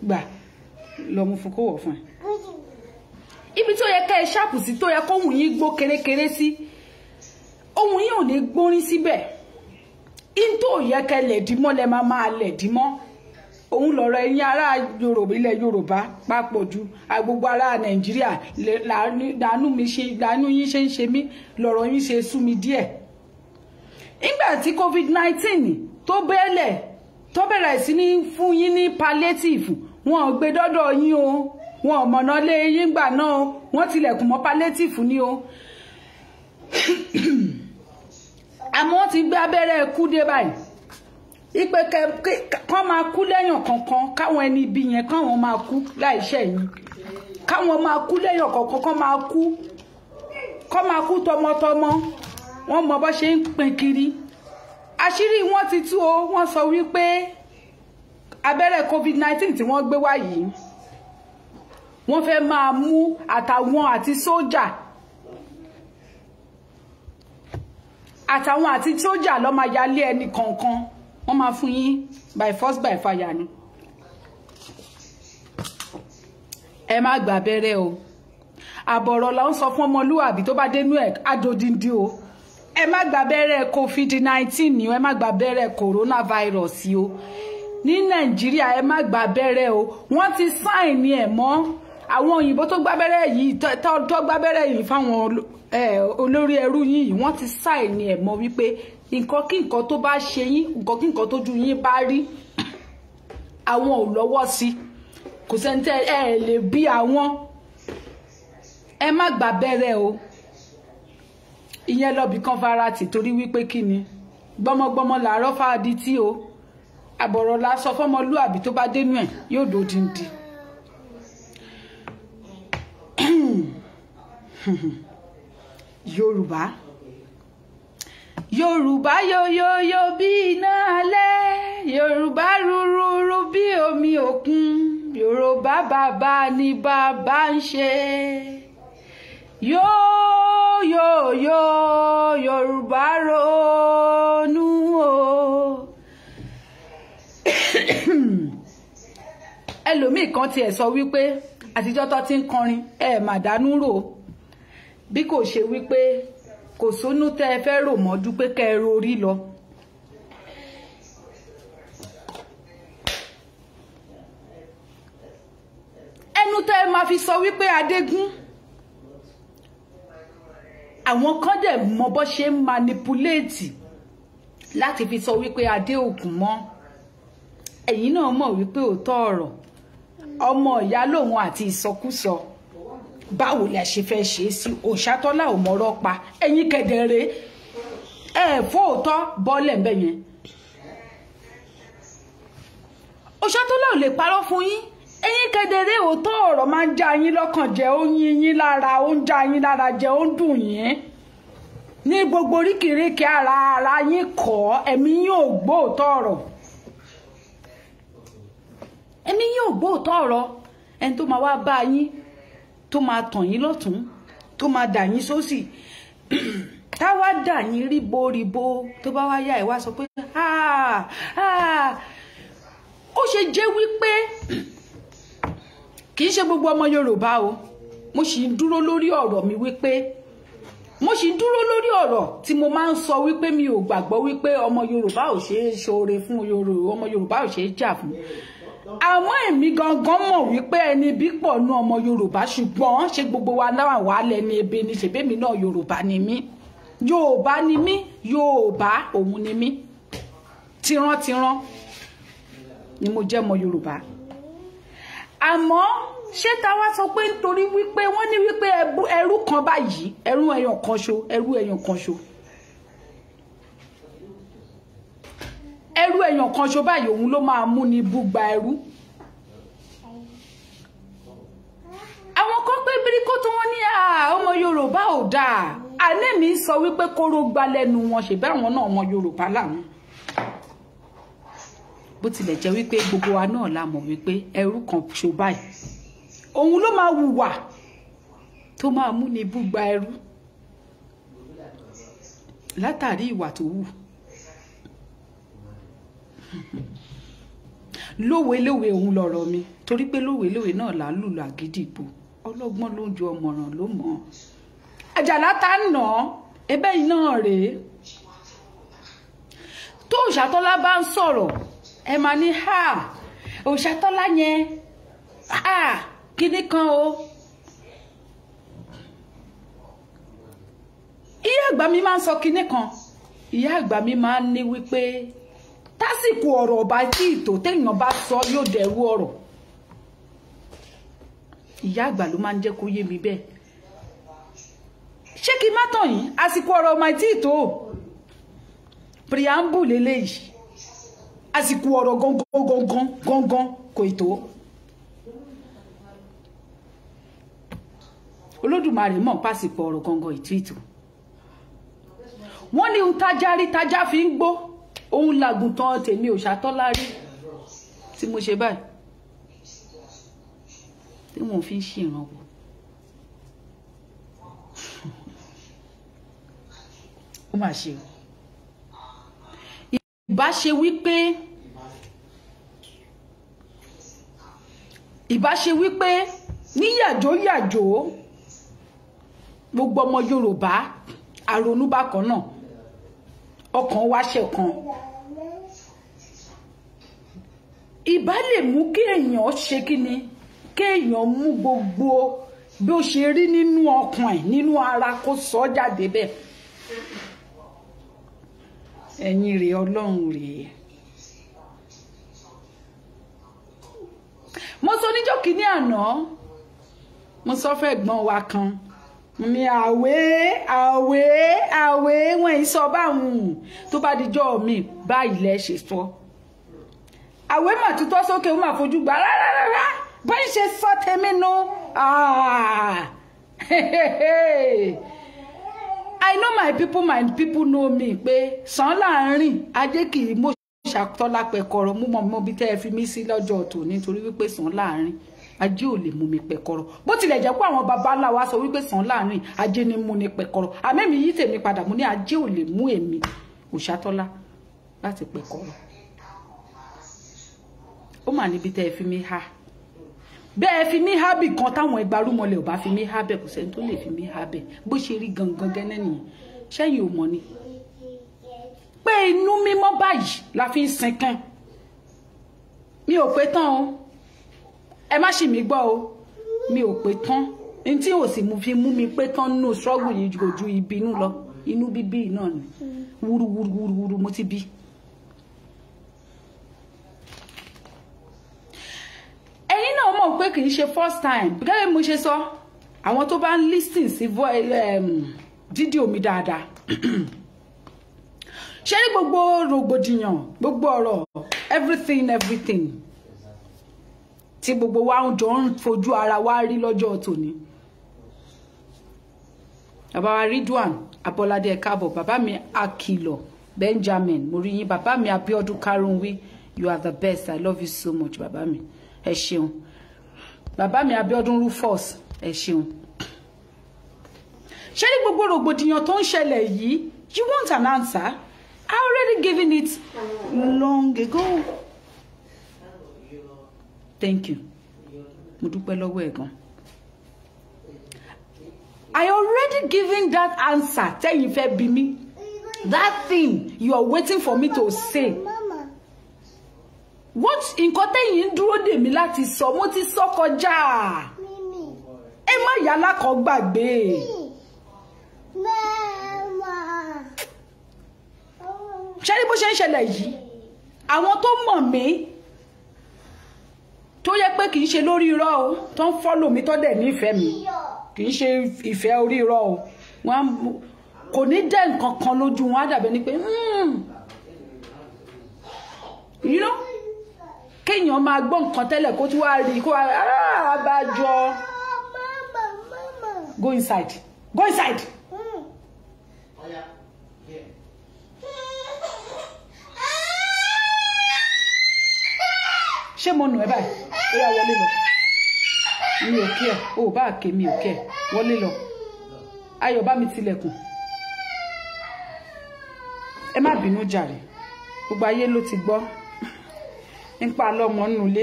Gbà lọ mú fún kó wọ̀ fún ẹ. Ibi tó yẹ kẹ́ ẹ ṣàpù sí tó yẹ kóhùn yín gbó kérékéré sí. Ohùn yín ò ní gbórin síbẹ̀. In tó yẹ kẹ́ lẹ̀dímọ́ lẹ máa lẹ̀dímọ́. Òun lọ̀rọ̀ ẹ̀yin ará Yorùbá ilẹ̀ Yorùbá papọ̀ jù gbogbo ará Nàìjíríà làánú yín ṣe ń ṣe mí lọ̀rọ̀ yín ṣe sú mi díẹ̀. Nígbà tí COVID-19 tó bẹ̀rẹ̀ sí ní fún yín ní palliative wọn ò gbé dọ́dọ̀ yín o, wọn ò mọ̀nà lé yín gbà náà o, wọ́n tilẹ̀kùn mọ́ palliative ni o. Àmọ́ wọ́n ti gbé abẹ́rẹ́ kú dé báyìí. Ipe kán máa kú lẹ́yìn kankan káwọn ẹni ibi yẹn káwọn máa kú láìṣẹ́ yín. Káwọn máa kú lẹ́yìn kankan kán máa kú tọmọtọmọ. Wọ́n mọ bó ṣe ń pín kiri. Àṣírí wọn ti tú o, wọ́n sọ wípé abẹ́rẹ́ COVID-19 tí wọ́n gbé wá yìí wọ́n fẹ́ máa mú àtàwọn àti sójà lọ máa yálé ẹni kankan. Wọ́n máa fún yín by force by fire ni. Ẹ má gba abẹ́rẹ́ o. Àbọ̀rọ̀ la ń sọ fún ọmọlúwàbí tó bá dénú ẹ̀ adodindi o. Ẹ má gba abẹ́rẹ́ COVID-19 ni o. Ẹ má gba abẹ́rẹ́ coronavirus o. Ní Nàìjíríà ẹ má gba abẹ́rẹ́ o. Wọ́n ti sign ẹ̀ mọ́ àwọn òyìnbó tó gba abẹ́rẹ́ yìí tó gba abẹ́rẹ́ yìí fáwọn olórí ẹrú yín yìí. Wọ́n ti sign ẹ̀ mọ́ wípé nǹkan kí nǹkan tó bá ṣe yín, nǹkan kí nǹkan tó ju yín bá rí, àwọn ò lọ́wọ́ sí. Kò sẹ́ńtẹ́ ẹ lè bí àwọn. Ẹ má gba abẹ́rẹ́ o. Ìyẹn lọ bí kan fara tì torí wípé kí ni gbọmọgbọmọ làárọ̀ fáadí tí o. Àbọ̀rọ̀ la sọ fọ́mọlúàbí tó bá dénú ẹ̀ yóò dòdìndì. Yorùbá yoyoyo bí iná alẹ́, Yorùbá rúrúrú bí omi òkun, Yorùbá bàbá ni bàbá ń ṣe. Yoyoyo Yorùbá ronú o. Ẹlòmíì kan tiẹ̀ sọ wípé àtijọ́ tó ti ń kọrin mà dánú rò bí kò ṣe wípé kò sónú tẹ́ ẹ fẹ́ rò mọ́jú pé kẹ́ ẹ rorí lọ. Ẹnu tẹ́ ẹ máa fi sọ wípé Adégún. Àwọn kan dẹ̀ mọ bó ṣe ń manipulate láti fi sọ wípé Adé ògùn mọ́. Ẹ̀yin náà mọ̀ wípé òótọ́ ọ̀rọ̀ ọmọ ìyá lòun àti ìsọkúsọ báwo lẹ ṣe fẹ́ ṣe sí Òṣàtọ́lá ò mọ̀rọ̀ pa ẹ̀yin kedere fóòtọ́ bọ́ọ̀lẹ̀ ń bẹ̀ yẹn Òṣàtọ́lá ò lè parọ́ fún yín ẹ̀yin kedere òótọ́ ọ̀rọ̀ máa ń já yín lọ́kàn jẹ́ ó yín yín lára ó ń já yín lára jẹ́ ó ń dùn yín ní gbogbo oríkìríkì ara yín kọ́ ẹ̀mí yín ò gbóòótọ́ ọ̀rọ̀ ẹ̀mí yín ò gbóòótọ́ ọ̀rọ̀ ẹni tó máa wá bá yín tó máa tàn yín lọ́tún tó máa dà yín sósì tá wá dà yín ríboríbo tó bá wá yá ẹ̀ wá sọ pé ó ṣe jẹ́ wípé kì í ṣe gbogbo ọmọ Yorùbá o mo sì ń dúró lórí ọ̀rọ̀ mi wípé mo sì ń dúró lórí ọ̀rọ̀ tí mo máa ń sọ wípé mi ò gbàgbọ́ wípé ọmọ Yorùbá ò ṣe é ṣoore fún ọmọ Yorùbá ò ṣe é jà fún àwọn èmi gangan mọ̀ wípé ẹni bí pọ̀ nú ọmọ Yorùbá ṣùgbọ́n ṣe gbogbo wa náà wà lẹ́ni ebe ni ṣèbémi náà Yorùbá ni mí Yorùbá ni mí Yorùbá òun ni mí tìrantìran ni mo jẹ́ ọmọ Yorùbá àmọ́ ṣé ta wá sọ pé nítorí wípé wọ́n ní wípé ẹrú kan báyìí ẹrú ẹyàn kan ṣo ẹrú ẹyàn kan ṣo ẹrú ẹyàn kan ṣo báyìí òun ló máa mú ní búgba ẹrú àwọn kan pé bíríkó tó wọ́n ní ọmọ Yorùbá ò dáa àlẹ́ mi sọ wípé kóró gbá lẹ́nu wọn ṣe bẹ́ẹ̀ wọn náà ọmọ Yorùbá làwọn bó tilẹ̀ jẹ́ wípé gbogbo wa náà la mọ̀ wípé ẹrú kan ṣo báyìí òun ló máa hùwà tó máa mú ní búgba ẹrú látàrí ìwà tó wù lówelówe òun lọ̀rọ̀ mi torí pé lówelówe náà là ń lùlù àgídìgbò ọlọ́gbọ́n ló ń ju ọmọràn ló mọ̀ Àjàlá tá ń nà ẹbẹ́ yìí náà rèé tó Òṣàtọ́lá bá ń sọ̀rọ̀ ẹ máa ní Òṣàtọ́lá yẹn kíní kan o ìyá àgbà mi máa ń sọ kíní kan ìyá àgbà mi máa ń ní wípé tásìkò ọ̀rọ̀ ọba tí ìtò téèyàn bá sọ yóò dẹrú ọ̀rọ̀ ìyá àgbà ló máa ń jẹ́ kó yé mi bẹ́ẹ̀ ṣé kí n má tàn yín àsìkò ọ̀rọ̀ ọba tí ìtò preamble lélẹ́yìí àsìkò ọ̀rọ̀ gangan kò ìtò Olódùmarè mọ̀ pásìkò ọ̀rọ̀ gangan ìtìtò wọ́n ní ohun tájá rí tájá fi ń gbó ohun làgùntàn tèmi Òṣàtọ́lá rí tí mo ṣe báyìí tí mo fi ń ṣèrànwọ́ ó mà ṣe ìbá ṣe wípé ní yàjó gbogbo ọmọ Yorùbá àrònú bákan náà ọkàn wa ṣẹ̀kan ìbá lè mú kí èèyàn ṣe kíni kí èèyàn mú gbogbo bí ó ṣe rí nínú ọkàn ẹ̀ nínú ara kó sọ jáde bẹ́ẹ̀ ẹ̀yin rèé Ọlọ́run rèé mo sọ níjọ́ kìíní àná mo sọ fẹ́ gbọ́n wa kan mi àwẹ̀ wọ́n ń sọ báwọn tó bá dijọ́ mi báyìí lẹ́ ṣe sọ àwẹ̀ mà tutọ́ sókè ó mà fojú gbà rárá báyìí ṣe sọ tèmi nù I know my people know me pé sàn láàrin ajé kì í mọ̀ Òṣàtọ́lá pẹ̀kọ̀rọ̀ mú mọ́ bí tẹ́ ẹ fi mí sí lọ́jọ́ tò nítorí wípé sàn láàrin ajé ò lè mú mi pẹ̀kọ̀rọ̀ bó tilẹ̀ jẹ́ pé àwọn baba ńlá wa sọ wípé sàn láàrin ajé ni mú ni pẹ̀kọ̀rọ̀ àmẹ́mi yí tèmi padà mú ní ajé ò lè mú èmi Òṣàtọ́lá láti pẹ̀kọ̀rọ̀ ó mà níbi tẹ́ ẹ fi mí há bẹ́ẹ̀ fi mí há bì kan táwọn ẹgbàrúmọlẹ̀ ò bá fi mí há bẹ̀ kò sẹ́ni tó lè fi mí há bẹ̀ bó ṣe rí gangan gẹ́nẹ́ nìyẹn ṣẹ́yìn ò mọ̀ ni pé inú mímọ́ báyìí la fi ń sinkan mi ò pé tán o ẹ má ṣì mí gbọ́ o mi ò pé tán ní tí ò sì fi mú mi pé tán nínú struggle yìí kò ju ìbínú lọ inú bíbí náà ni wúruwúruwúru mo ti bí. ẹ̀yin náà mọ̀ pé kì í ṣe first time gẹ́gẹ́ mo ṣe sọ àwọn tó bá ń listen sí fídíò mi dáadáa ṣé ní gbogbo rògbòdìyàn gbogbo ọ̀rọ̀ everything tí gbogbo wa ń jọ ń fojú ara wa rí lọ́jọ́ tòní. Bàbá wa Ridwan Abolade ẹ káàbọ̀, bàbá mi Akilo Benjamin mo rí yín, bàbá mi Abiodun Karunwi, you are the best, I love you so much bàbá mi, ẹ ṣeun. Bàbá mi Abiodun Rufus, ẹ ṣeun. Ṣé ní gbogbo rògbòdìyàn tó ń ṣẹlẹ̀ yìí, you want an answer? I already given it long ago. Thank you. Mo dúpẹ́ lọ́wọ́ ẹ gan. I already given that answer. Tẹ́yin fẹ́ bí mi. That thing you are waiting for me to say. What nǹkan tẹ́yin dúró dè mí láti sọ, mo ti sọ kọjá. Ẹ má yálà kó gbàgbé. Ṣé ní bó ṣe ń ṣẹlẹ̀ yìí? Àwọn tó mọ̀ mí tó yẹ pé kì í ṣe lórí irọ́ o, tó ń follow mi tó dẹ̀ nífẹ̀ẹ́ mi. Kì í ṣe ìfẹ́ orí irọ́ o. Wọ́n kò ní dẹ̀ nǹkan kan lójú wọn á dàbẹ̀ ní pé you know, kéèyàn máa gbọ́ nǹkan tẹ́lẹ̀ kó tún wá rí kó abájọ. Go inside. Go inside. Ṣé mo nù ẹ́ báyìí? Ó yá wọlé lọ. Mi ò kí ẹ, ó bá ké mi ò kí ẹ, wọlé lọ. Ayọ̀ bá mi tilẹ̀kùn. Ẹ má bínú jàre. Gbogbo ayé ló ti gbọ́. Nípa lọ́mọ nulé.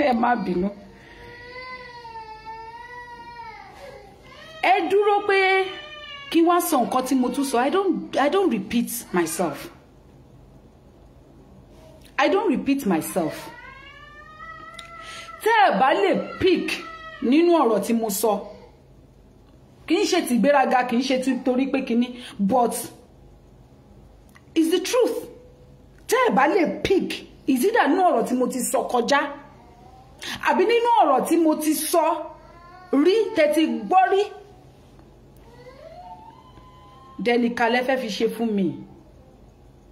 Ẹ má bínú. Ẹ dúró pé kí wá sọ nǹkan tí mo tún sọ. I don't repeat myself. I don't repeat myself. Tẹ́ ẹ bá lè pick nínú ọ̀rọ̀ tí mo sọ. Kì í ṣe ti ìgbéraga, kì í ṣe ti torí pé kíní, but it's the truth. Tẹ́ ẹ bá lè pick, is it that nínú ọ̀rọ̀ tí mo ti sọ kọjá? Àbí nínú ọ̀rọ̀ tí mo ti sọ rí tẹ́tí gbọ́ rí? Dẹni kalẹ̀ fẹ́ fi ṣe fún mi.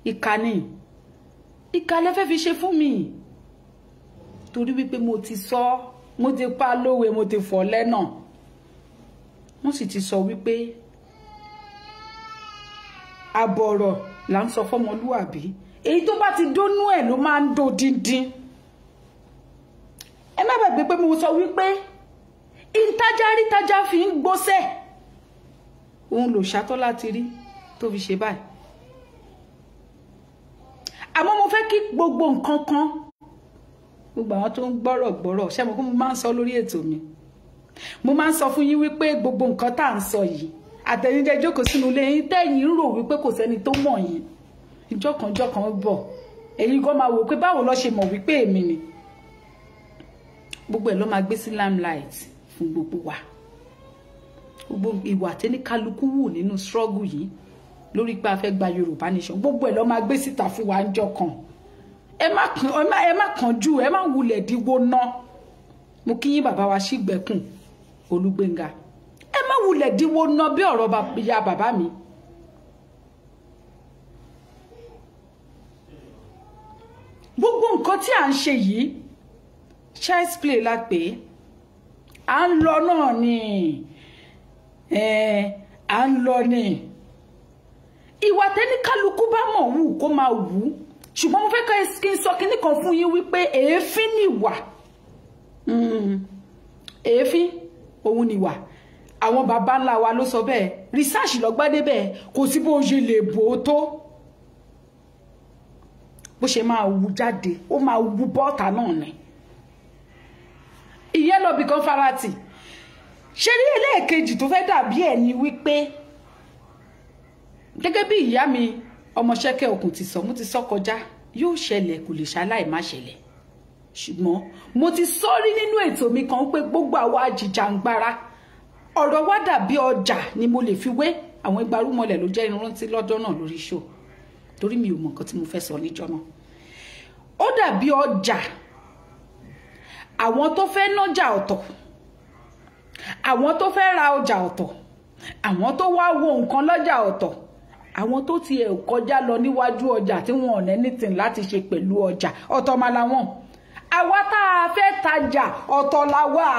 Ìkànnì. Ìkàlẹ̀ fẹ́ fi ṣe fún mi. Torí wípé mo ti sọ, mo ti pa lówe, mo ti fọ̀ lẹ́nà. Wọ́n sì ti sọ wípé àbọ̀rọ̀ là ń sọ fọ́mọlúwàbí. Èyí tó bá ti dónú ẹ̀ ló máa ń dó díndín. Ẹ má gbàgbé pé mo sọ wípé ìtajà rí tajà fi ń gbóṣẹ́. Òun lò ṣàtọ́ láti rí tó fi ṣe báyìí. Àmọ́ mo fẹ́ kí gbogbo nǹkan kan, gbogbo àwọn tó ń gbọ́rọ̀ ṣé mo kó mo máa ń sọ lórí ètò mi. Mo máa ń sọ fún yín wípé gbogbo nǹkan tá à ń sọ yìí, àtẹ̀yìnjẹ́ jókòó sínú ilé yín tẹ́yìn ń rò wípé kò sẹ́ni tó mọ̀ yín. Ìjọkànjọkàn bọ̀. Ẹ̀yin gan máa wò pé báwo ló ṣe mọ̀ wípé èmi ni. Gbogbo ẹ̀ ló máa gbé sí limelight fún gbogbo wa. Gbogbo ìwà tẹ́ni kálukú wù nínú struggle yìí. Lórí pé a fẹ́ gba Yorùbá nation, gbogbo ẹ̀ ló máa gbé síta fún wa ńjọ́ kan. Ẹ má kánjú, ẹ má wulẹ̀ díwó ná. Mo kí yín bàbá wa Ṣígbẹ́kùn Olúgbénga. Ẹ má wulẹ̀ díwó ná bí ọ̀rọ̀ ìyá bàbá mi. Gbogbo nǹkan tí à ń ṣe yìí, child's play la pè. À ń lọ náà ni. À ń lọ ni. Ìwà tẹ́ni kálukú bá mọ̀ wù kó máa wù. Ṣùgbọ́n mo fẹ́ kí n sọ kíní kan fún yín wípé èéfín nìwà. Èéfín òun nìwà. Àwọn bàbá ńlá wa ló sọ bẹ́ẹ̀. Research ló gbádé bẹ́ẹ̀. Kò sí bó ṣe lè bò ó tó. Bó ṣe máa wù jáde, ó máa wù bọ́ọ̀tà náà ni. Ìyẹn lọ bìkan farati. Ṣé ní ẹlẹ́ẹ̀kejì tó fẹ́ dàbí ẹ̀ ni wípé gẹ́gẹ́ bí ìyá mi ọmọṣẹ́kẹ́ òkun ti sọ, mo ti sọ kọjá, yóò ṣẹlẹ̀ kò lè ṣaláì má ṣẹlẹ̀. Ṣùgbọ́n mo ti sọ rí nínú ètò mi kan pé gbogbo àwa ajìjàǹgbara ọ̀rọ̀ wa dàbí ọjà ni mo lè fi wé. Àwọn Ìgbárúmọlẹ̀ ló jẹ́ ìrántí lọ́jọ́ náà lórí show. Torí mi ò mọ nǹkan tí mo fẹ́ sọ níjọ́ náà. Ó dàbí ọjà. Àwọn tó fẹ́ nájà ọ̀tọ̀. àwọn tó fẹ́ ra ọjà ọ̀tọ̀, àwọn tó wá wo nǹkan lọ́jà ọ̀tọ̀, àwọn tó ti ẹ̀ kọjá lọ níwájú ọjà tí wọn ò ní anything láti ṣe pẹ̀lú ọjà ọ̀tọ̀ máa làwọn. Àwa tá a fẹ́ tajà ọ̀tọ̀ la wà.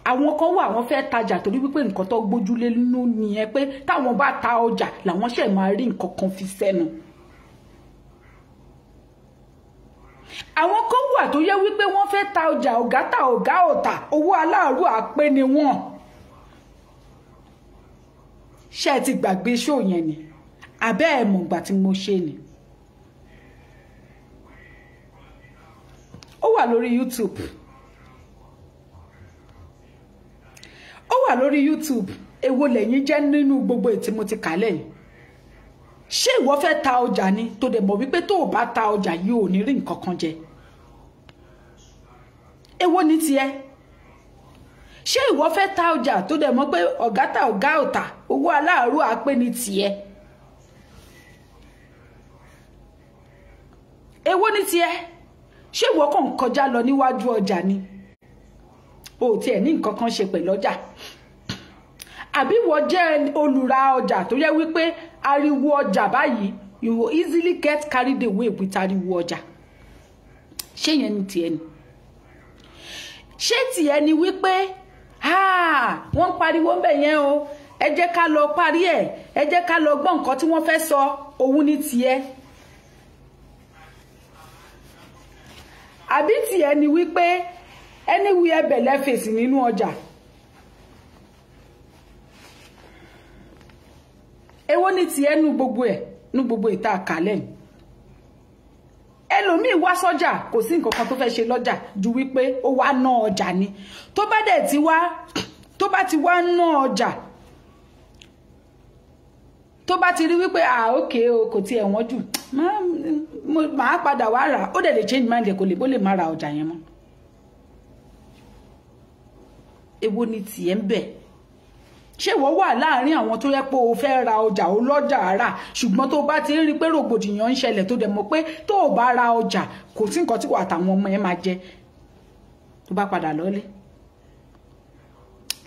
Àwọn kan wà wọ́n fẹ́ tajà torí wípé nǹkan tó gbójúlé nínú nìyẹn pé táwọn bá ta ọjà làwọn ṣẹ̀ máa rí nǹkan kan fi sẹ́nu. Àwọn kan wà tó yẹ wípé wọ́n fẹ́ ta ọjà ọ̀gá ta ọ̀gá ọ̀tà owó aláàrú àpé ni wọ́n. Ṣé ẹ ti gbàgbé ṣó yẹn ni? Àbẹ́ ẹ̀ mọ̀ ìgbà tí mo ṣe ni. Ó wà lórí YouTube. Ó wà lórí YouTube. Èwo lẹ̀yin jẹ́ nínú gbogbo ètí mo ti kà lẹ́yìn. Ṣé ìwọ fẹ́ ta ọjà ni tó dẹ̀ mọ̀ wípé tó o bá ta ọjà yìí ò ní rí nǹkan kan jẹ? Èwo ni tiẹ̀? Ṣé ìwọ fẹ́ ta ọjà tó dẹ̀ mọ̀ pé ọ̀gá ta ọ̀gá ọ̀tà owó aláàrú àpé ni tiẹ̀? Èwo ni tiẹ̀? Ṣé ìwọ kàn kọjá lọ níwájú ọjà ni? O tiẹ̀ ní nǹkan kan ṣe pẹ̀lú ọjà. Àbí ìwọ jẹ́ olùra ọjà tó yẹ wípé ariwo ọjà báyìí you will easily get carried away with ariwo ọjà. Ṣé yẹn ni tiẹ̀ ni? Ṣé tiẹ̀ ni wípé wọ́n pariwo ń bẹ̀ yẹn o, ẹ jẹ́ ká lọ parí ẹ̀, ẹ jẹ́ ká lọ gbọ́ nǹkan tí wọ́n fẹ́ sọ, òun ni tiẹ̀? Àbí tiẹ̀ ni wípé anywhere bẹ̀lẹ̀ fèsì nínú ọjà? Èwo ni tiẹ̀ nu gbogbo ẹ̀, nu gbogbo ìta àkàlẹ̀ yìí? Ẹlòmíì wá sọ́jà kò sí nǹkan kan tó fẹ́ ṣe lọ́jà ju wípé ó wá ná ọjà ni. Tó bá ti wá ná ọjà, tó bá ti rí wípé okay o kò tiẹ̀ wọ́n jù, máa padà wá rà, ó dẹ̀ lè change mind ẹ̀, kò lè bó lè má ra ọjà yẹn mọ́. Èwo ni tiẹ̀ ń bẹ̀? Ṣé ìwọ wà láàrin àwọn tó yẹ pé o fẹ́ ra ọjà o lọ́jà ara ṣùgbọ́n tó bá ti rí pé rògbòdìyàn ń ṣẹlẹ̀ tó dẹ̀ mọ̀ pé tó o bá ra ọjà kò sí nǹkan tí wà táwọn ọmọ ẹ máa jẹ tó bá padà lọ́lé?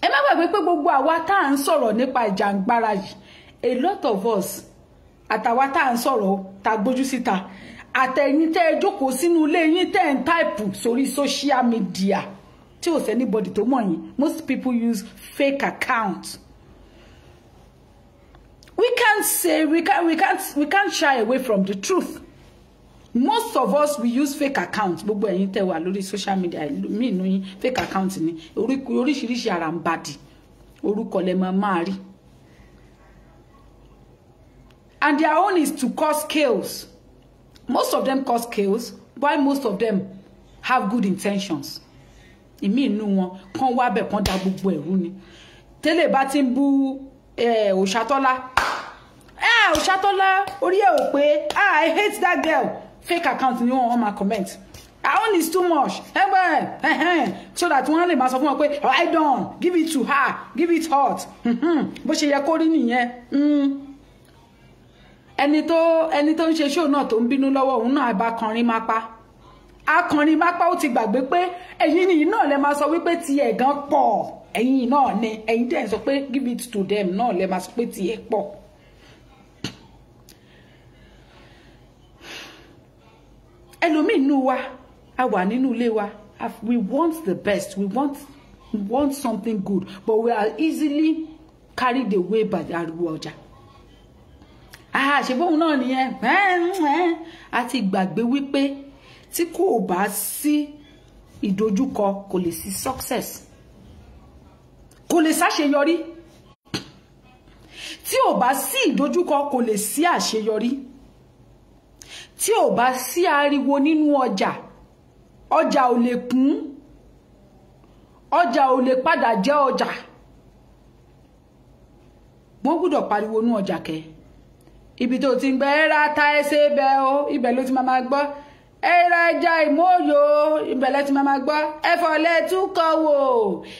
Ẹ má gbàgbé pé gbogbo àwa tá à ń sọ̀rọ̀ nípa ìjàngbara yìí, a lot of us àtàwa tá à ń sọ̀rọ̀ tá gbójú síta àtẹ̀yìn tẹ́ ẹ jókòó sínú ilé yín tẹ́ ẹ ń táìpù sórí social media tí ò sẹ́ anybody tó mọ̀ yín. Most people use fake accounts. We can't shy away from the truth. Most of us we use fake accounts. Gbogbo ẹ̀yin tẹ́ wà lórí social media mi inú yín fake account ni oríṣiríṣi àràǹbàdì orúkọ lẹ máa rí. And their own is to cause chaos. Most of them cause chaos, while most of them have good intentions. Ìmí inú wọn kàn wá bẹ̀ kàn dá gbogbo ẹ̀rú ni. Tẹ́lẹ̀ bá ti ń bú Òṣàtọ́lá. Òṣàtọ́lá orí ẹ̀ ò pé I hate that girl. Fake account ni wọ́n máa comment. Her own is too much. So that wọ́n lè máa sọ fún wọn pé I don't give it to her, give it hot. Bó ṣe yẹ kó rí nìyẹn. Ẹni tó ń ṣe show náà tó ń bínú lọ́wọ́ òun náà bá kọrin máa pa. Akọrin máa pa ó ti gbàgbé pé ẹ̀yin nìyí náà lè máa sọ wípé ti ẹ̀ gan pọ̀. Ẹ̀yin náà ni ẹ̀yin dẹ̀ sọ pé give it to them náà lè máa sọ pé ti ẹ̀ pọ̀. Ẹlòmíì nínú wa a wà nínú ilé wa we want the best, we want something good, but we are easily carried away by the ariwo ọjà. Ṣe bóun náà nìyẹn a ti gbàgbé wípé tí kò bá sí ìdojúkọ kò lè sí success, kò lè ṣàṣeyọrí. Tí ò bá sí ìdojúkọ kò lè sí àṣeyọrí. Tí ò bá sí ariwo nínú ọjà ò lè kún, ọjà ò lè padà jẹ́ ọjà. Wọ́n gbọ́dọ̀ pariwo nínú ọjà kẹ́. Ibi tó ti ń gbé ẹ̀rá ta ẹsẹ̀ bẹ́ o, ibẹ̀ ló ti máa gbọ́. Ẹ̀rá ẹja ìmóòyò, ibẹ̀ ló ti máa gbọ́. Ẹ̀fọ́ lẹ́túkọ̀ wò,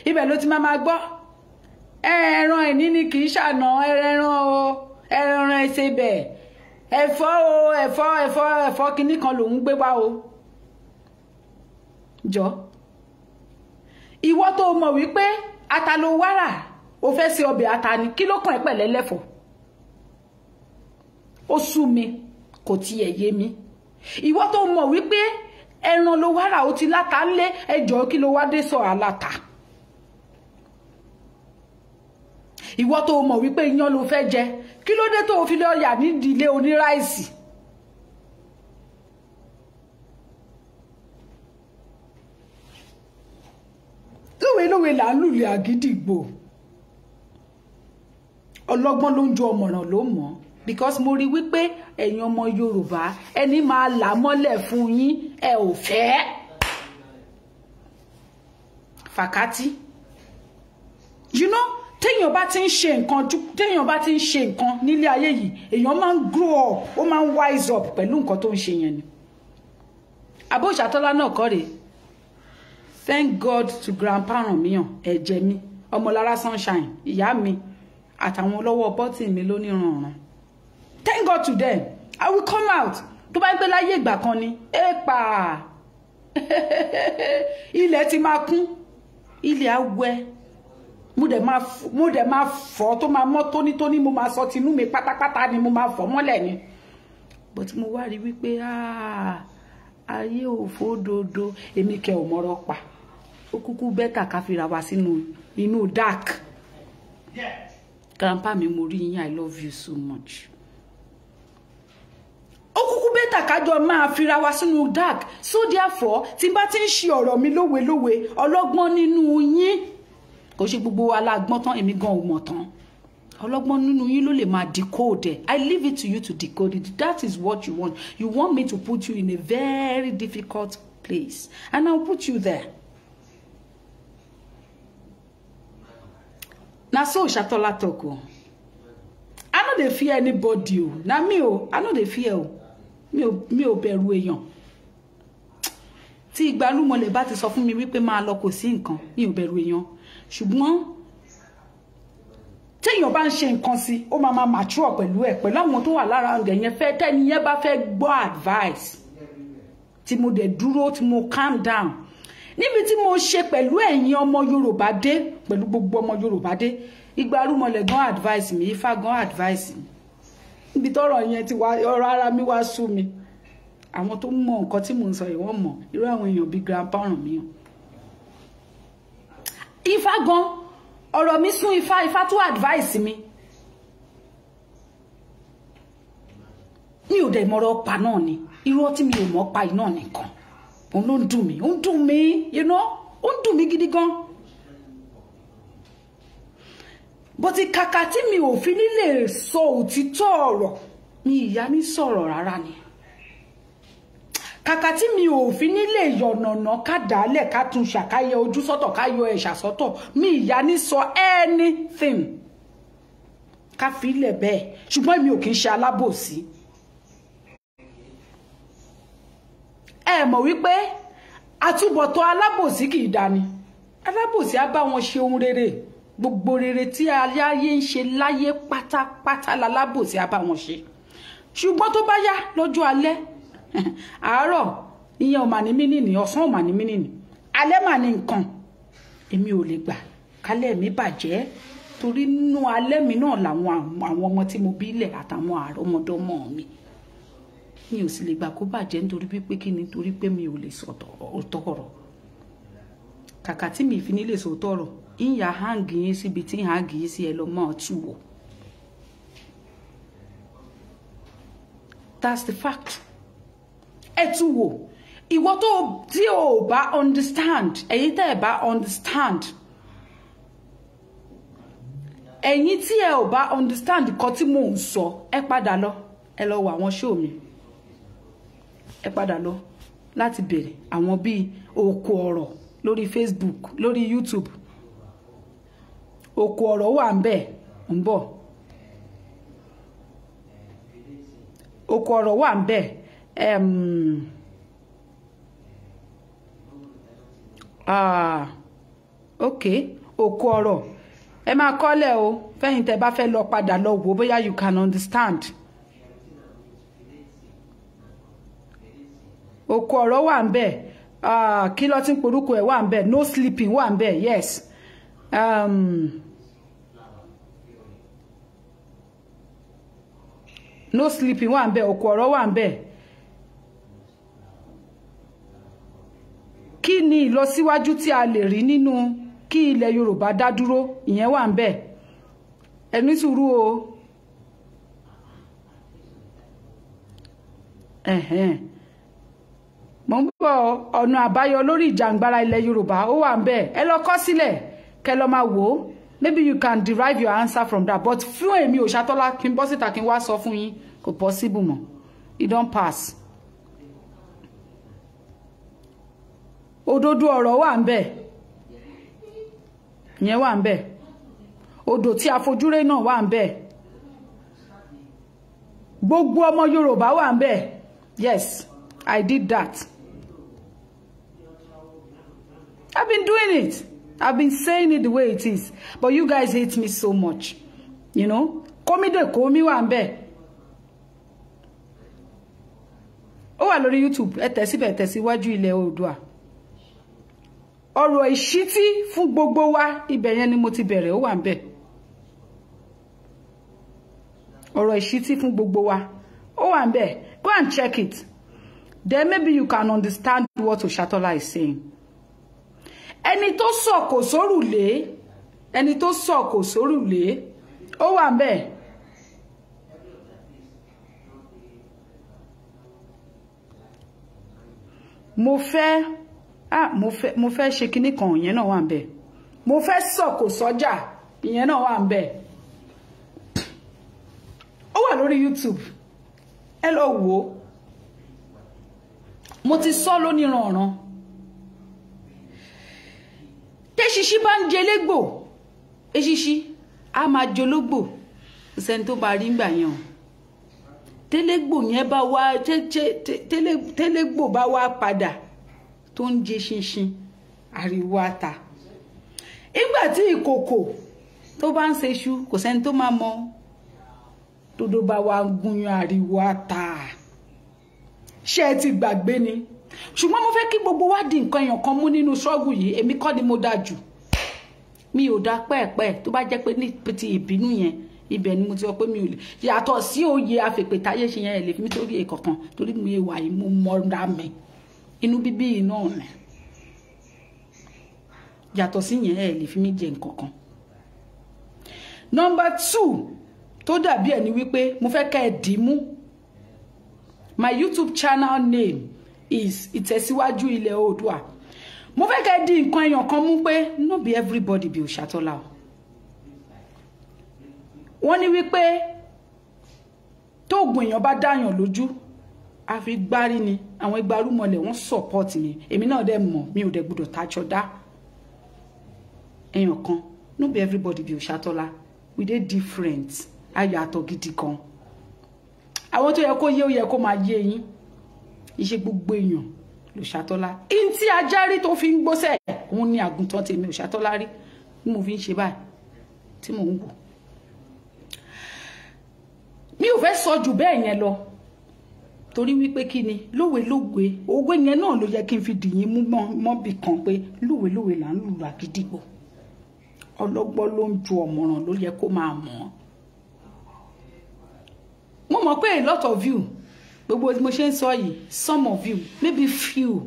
ibẹ̀ ló ti máa gbọ́. Ẹran ìní ni kì í ṣàná ẹran o, ẹran ẹsẹ̀ bẹ̀. Ẹ̀fọ́ o, ẹ̀fọ́ kinní kan lòún gbé wá o. Jọ. ìwọ tó mọ̀ wípé ata ló wára ó fẹ́ ṣe ọbẹ̀ ata ni kí ló kàn ẹ́ pẹ̀lẹ́ lẹ́fọ̀ ó sú mi kò tiẹ̀ yé mi ìwọ tó mọ̀ wípé ẹran ló wára ó ti láta ńlé ẹjọ́ kí ló wá dé sọ aláta ìwọ tó mọ̀ wípé iyán ló fẹ́ jẹ kí ló dé tó fi lọ yà nídìílé oníráìsì lówe là ń lùlẹ̀ àgídìgbò ọlọ́gbọ́n ló ń ju ọmọràn ló mọ̀ because mo rí wípé ẹ̀yin ọmọ Yorùbá ẹni máa là mọ́lẹ̀ fún yín ẹ ò fẹ́ fàkátì you know téèyàn bá ti ń ṣe nǹkan nílé ayé yìí èèyàn máa ń grow up ó máa ń wise up pẹ̀lú nǹkan tó ń ṣe yẹn ni Àbó Ìṣàtọ́lá náà kọ́ rèé thank God to grandpa Rànmíyàn ẹ̀jẹ̀ mi Ọmọlára Sunshine ìyá mi àtàwọn olówó bọ́tì mi lóníranran thank God to them I will come out tó bá ń pẹ́ láyé ìgbà kan ni éèpà ilẹ̀ ti máa kún ilẹ̀ á wẹ́ mo dẹ̀ máa fọ́ tó máa mọ́ tónítóní mo máa sọ tinú mi pátápátá ni mo máa fọ́ mọ́lẹ̀ ni but mo wá rí wípé ayé òfódodo èmi kẹ ò mọ́rọ́ pa ó kúkú bẹ́tà ká fira wa sínú inú dark grandpa mi mo rí yín I love you so much ó kúkú bẹ́tà kájọ máa fira wa sínú dark so therefore tí n bá ti ń ṣe ọ̀rọ̀ mi lówe ọlọ́gbọ́n nínú yín kò ṣe gbogbo alágbọ́n tán èmi gan ò mọ̀ tán ọlọ́gbọ́n nínú yín ló lè máa decode I leave it to you to decode it that is what you want me to put you in a very difficult place and I'll put you there na so Ìṣàtọ́lá talk o I no dey fear anybody o na me o I no dey fear o mi ò bẹ̀rù èèyàn tí ìgbàlúmọ̀lẹ̀ bá ti sọ fún mi wípé máa lọ kò sí nǹkan mi ò bẹ̀rù èèyàn ṣùgbọ́n téèyàn bá ń ṣe nǹkan sí ó máa mature pẹ̀lú àwọn tó wà lára ọ̀dẹ̀ yẹn fẹ́ tẹ́ni yẹn bá fẹ́ gbọ́ advice tí mo dẹ̀ dúró tí mo calm down níbi tí mo ṣe pẹ̀lú ẹ̀yin ọmọ Yorùbá dé pẹ̀lú gbogbo ọmọ Yorùbá dé Ìgbàlúmọ̀lẹ̀ gan advice mi Ifá gan advice mi níbi tọ́rọ̀ yẹn ti wá ọ̀rọ̀ ara mi wá sú mi àwọn tó mọ nǹkan tí mò ń sọ yìí wọ́n mọ̀ irú àwọn èèyàn bíi grandpa Rànmíyàn Ifá gan ọ̀rọ̀ mi sún Ifá tó advice mi ò dẹ̀ mọ̀rọ̀ pa náà ni irọ́ tí mi ò mọ̀ pa iná nìkan òun ló ń dùn mí you know ó ń dùn mí gidi gan but kàkà tí mi ò fi nílè sọ òtítọ́ ọ̀rọ̀ mi ìyá ní sọ̀rọ̀ rárá ni kàkà tí mi ò fi nílè yọ̀nàná ká dálẹ̀ ká tún ṣàkáyẹ ojú sọ́tọ̀ ká yọ ẹ̀ṣà sọ́tọ̀ mi ìyá ní sọ anything ká fi ilẹ̀ bẹ́ẹ̀ ṣùgbọ́n mi ò kì í ṣe alábòsí ẹ mọ̀ wípé àtúbọ̀tán alábòsí kì í dání alábòsí á bá wọn ṣe ohun rere gbogbo rere tí ayé ń ṣe láyé pátápátá lálábòsí á bá wọn ṣe ṣùgbọ́n tó bá yá lọ́jọ́ alẹ́ àárọ̀ ìyẹn ò mà ní mínìní ọ̀sán ò mà ní mínìní alẹ́ mà ní nǹkan èmi ò lè gbà kálẹ̀ mi bàjẹ́ torí nínú alẹ́ mi náà làwọn ọmọ tí mo bí lẹ̀ àtàwọn àrọ́mọdọ́mọ mi ò sì lè gbà kó bàjẹ́ nítorí pé kí ni torí pé mi ò lè sọ̀tọ̀ ọ̀rọ̀ kàkà tí mi fi ní lè sọ̀tọ̀ ọ̀rọ̀ ìyá hangi yín síbi tí hangi yín sí ẹ lọ mọ́ ọ̀tún wò that's the fact ẹ tún wò ìwọ tó tí ò bá understand ẹ̀yin tẹ́ ẹ bá understand ẹ̀yin tí ẹ ò bá understand nǹkan tí mò ń sọ ẹ padà lọ ẹ lọ wo àwọn show mi ẹ padà lọ láti bèrè àwọn bíi Oko Ọ̀rọ̀ lórí Facebook lórí YouTube Oko Ọ̀rọ̀ wà ń bẹ̀ ń bọ̀ Oko Ọ̀rọ̀ wà ń bẹ̀ ok Oko Ọ̀rọ̀ ẹ máa kọ́lẹ̀ o fẹ́yìn tẹ́ bá fẹ́ lọ padà lọ wò bóyá you can understand Oko Ọ̀rọ̀ wà ń bẹ̀ kí ló tin porúkọ ẹ̀ wà ńbẹ̀, no sleeping wà ńbẹ̀, yes. No sleeping wà ńbẹ̀, òkú ọ̀rọ̀ wà ńbẹ̀. Kí ni ìlọsíwájú tí a lè rí nínú kí ilẹ̀ Yorùbá dá dúró, ìyẹn wà ńbẹ̀. Ẹ ní sùúrù o. Mo ń bọ̀ ọ̀nà àbáyọ lórí ìjàngbara ilẹ̀ Yorùbá ó wà ńbẹ̀. Ẹ lọ kọ sílẹ̀ kẹ́ lọ máa wò. Maybe you can derive your answer from that, but fún èmi Òṣàtọ́lá kí n bọ́ síta kí n wá sọ fún yín kò possible mọ́. It don't pass. Òdodo ọ̀rọ̀ wà ńbẹ̀. Ìyẹn wà ńbẹ̀. Odò tí a fojúré náà wà ńbẹ̀. Gbogbo ọmọ Yorùbá wà ńbẹ̀. Yes, I did that. I've been doing it. I've been saying it the way it is. But you guys hate me so much. You know? Komide komi wà ńbẹ̀. Ó wà lórí YouTube. Ẹ tẹ̀ síbẹ̀, tẹ̀ síwájú ilẹ̀ Oòduà. Ọ̀rọ̀ ìṣítí fún gbogbo wa, ibẹ̀ yẹn ni mo ti bẹ̀rẹ̀, ó wà ńbẹ̀. Ọ̀rọ̀ ìṣítí fún gbogbo wa, ó wà ńbẹ̀. Go and check it. Then maybe you can understand what Òṣàtọ́lá is saying. Ẹni tó sọ̀kò sórùlé, ẹni tó sọ̀kò sórùlé, ó wà ńbẹ̀. Mo fẹ́ ṣe kíní kan, ìyẹn náà wà ńbẹ̀. Mo fẹ́ sọ̀kò sọ́jà, ìyẹn náà wà ńbẹ̀. Ó wà lórí YouTube. Ẹ lọ wò. Mo ti sọ lóníranran. Tẹ́ṣiṣí bá ń jẹ légbò, eṣiṣí a máa jológbò. Ṣẹ́ni tó bá rí ńgbà yẹn. Télégbò yẹn bá wá télégbò bá wá padà tó ń jẹ ṣinṣin, ariwo ata. Ìgbà tí ìkòkò tó bá ń ṣe iṣu, kò sẹ́ni tó máa mọ̀. Dodo bá wá gúnyán, ariwo ata. Ṣé ti gbàgbé ni? Ṣùgbọ́n mo fẹ́ kí gbogbo wa di nǹkan èèyàn kan mú nínú struggle yìí. Èmi kọ́ ni mo dá jù. Mi ò dá pẹ́ẹ̀pẹ́ tó bá jẹ́ pé ní ti ìbínú yẹn, ibẹ̀ ni mo ti sọ pé mi ò lè. Yàtọ̀ sí òye afèpètáyé ṣe yẹn lè fi mí torí èkọ̀kan torí mo wà yìí mo mọ́ra mi. Inú bíbí iná ọ̀nà. Yàtọ̀ sí yẹn lè fi mí jẹ nǹkan kan. Number 2 tó dàbí ẹni wípé mo fẹ́ kẹ́ ẹ dì mú. My YouTube channel name is Ìtẹ̀síwájú Ilẹ̀ Oòduà. Mo fẹ́ kẹ́ ẹ di nǹkan èèyàn kan mú pé no be everybody be Òṣàtọ́lá. Wọ́n ní wípé tó ògùn èèyàn bá dáyàn lójú, a fi gbárí ni. Àwọn ìgbárùmọ̀lẹ̀ wọ́n support mi. Èmi náà dẹ̀ mọ̀, mi ò dẹ̀ gbọ́dọ̀ tájọ dá. Èèyàn kan, no be everybody be Òṣàtọ́lá. We dey different. Ayàtọ̀ gidi kan. Àwọn tó yẹ kó yé ó yẹ kó máa yé yín. Iṣẹ́ gbogbo èèyàn l'Òṣàtọ́lá. In tí ajá rí tó fi ń gbóṣẹ́, òun ni àgùntàn tèmi Òṣàtọ́lá rí. Mo fi ń ṣe báyìí tí mò ń wò. Mi ò fẹ́ sọ jù bẹ́ẹ̀ yẹn lọ. Torí wípé kí ni lówe òwe yẹn náà ló yẹ kí n fi dìyín mú mọ́bì kan pé lówe là ń lùlù àgídìgbò. Ọlọ́gbọ́n ló ń ju ọ̀mọ̀ràn ló yẹ kó máa mọ̀. Mo mọ̀ pé a lot of you, gbogbo mo ṣe ń sọ yìí, some of you, maybe few,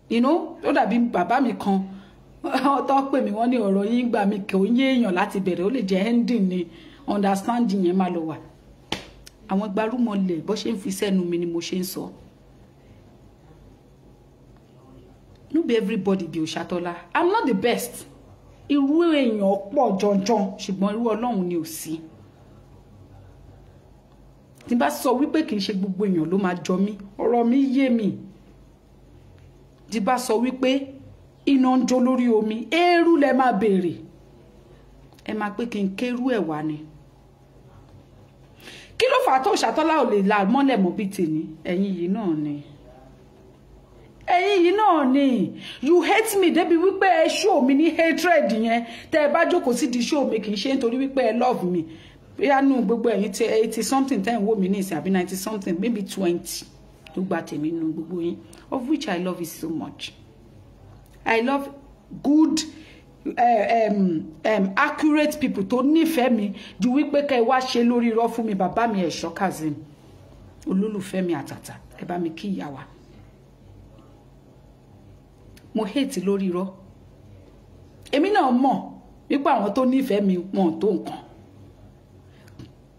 you know, ó dàbí bàbá mi kan, tó pè mí wọ́n ní ọ̀rọ̀ yín gbà mí kò yé èèyàn láti bẹ̀rẹ̀, ó lè jẹ́ ending ni, understanding yẹn máa lọ wà. Àwọn gbárùmọ̀lẹ̀ bó ṣe ń fi sẹ́nu mi ni mo ṣe ń sọ. No be everybody be Òṣàtọ́lá. I'm not the best. Irú èèyàn pọ̀ jọjọ, ṣùgbọ́n irú Ọlọ́run ni ò sí. Tí bá sọ wípé kì í ṣe gbogbo èèyàn ló máa jọ mí, ọ̀rọ̀ mi yé mi. Tí bá sọ wípé iná ń jó lórí omi, eérú lẹ máa béèrè. Ẹ máa pé kí n kérú ẹ̀ wá ni. Kí ló fà tó Òṣàtọ́lá ò lè la mọ́lẹ̀ mọ́ bí tèmi? Ẹ̀yin yìí náà ni. Ẹ̀yin yìí náà ni. You hate me débi wípé ẹ show mi ní hatred yẹn. Tẹ́ ẹ bá jókòó sí di show mi kì í ṣe nítorí wípé ẹ love me. Bóyá nù gbogbo ẹ̀yin tí 80 something tẹ́ ń wò mí ní ìsìn àbí 90 something, maybe 20. tó gba tèmi nínú gbogbo yín, of which I love it so much. I love good accurate people tó nífẹ̀ẹ́ mi ju wípé kẹ́ wá ṣe lórí irọ́ fún mi. Bàbá mi Ẹ̀ṣọ́ Kazeem, olólùfẹ́ mi àtàtà, ẹ bá mi kí ìyá wa. Mo hate lórí irọ́. Èmi náà mọ̀ wípé àwọn tó nífẹ̀ẹ́ mi wọn tó nǹkan.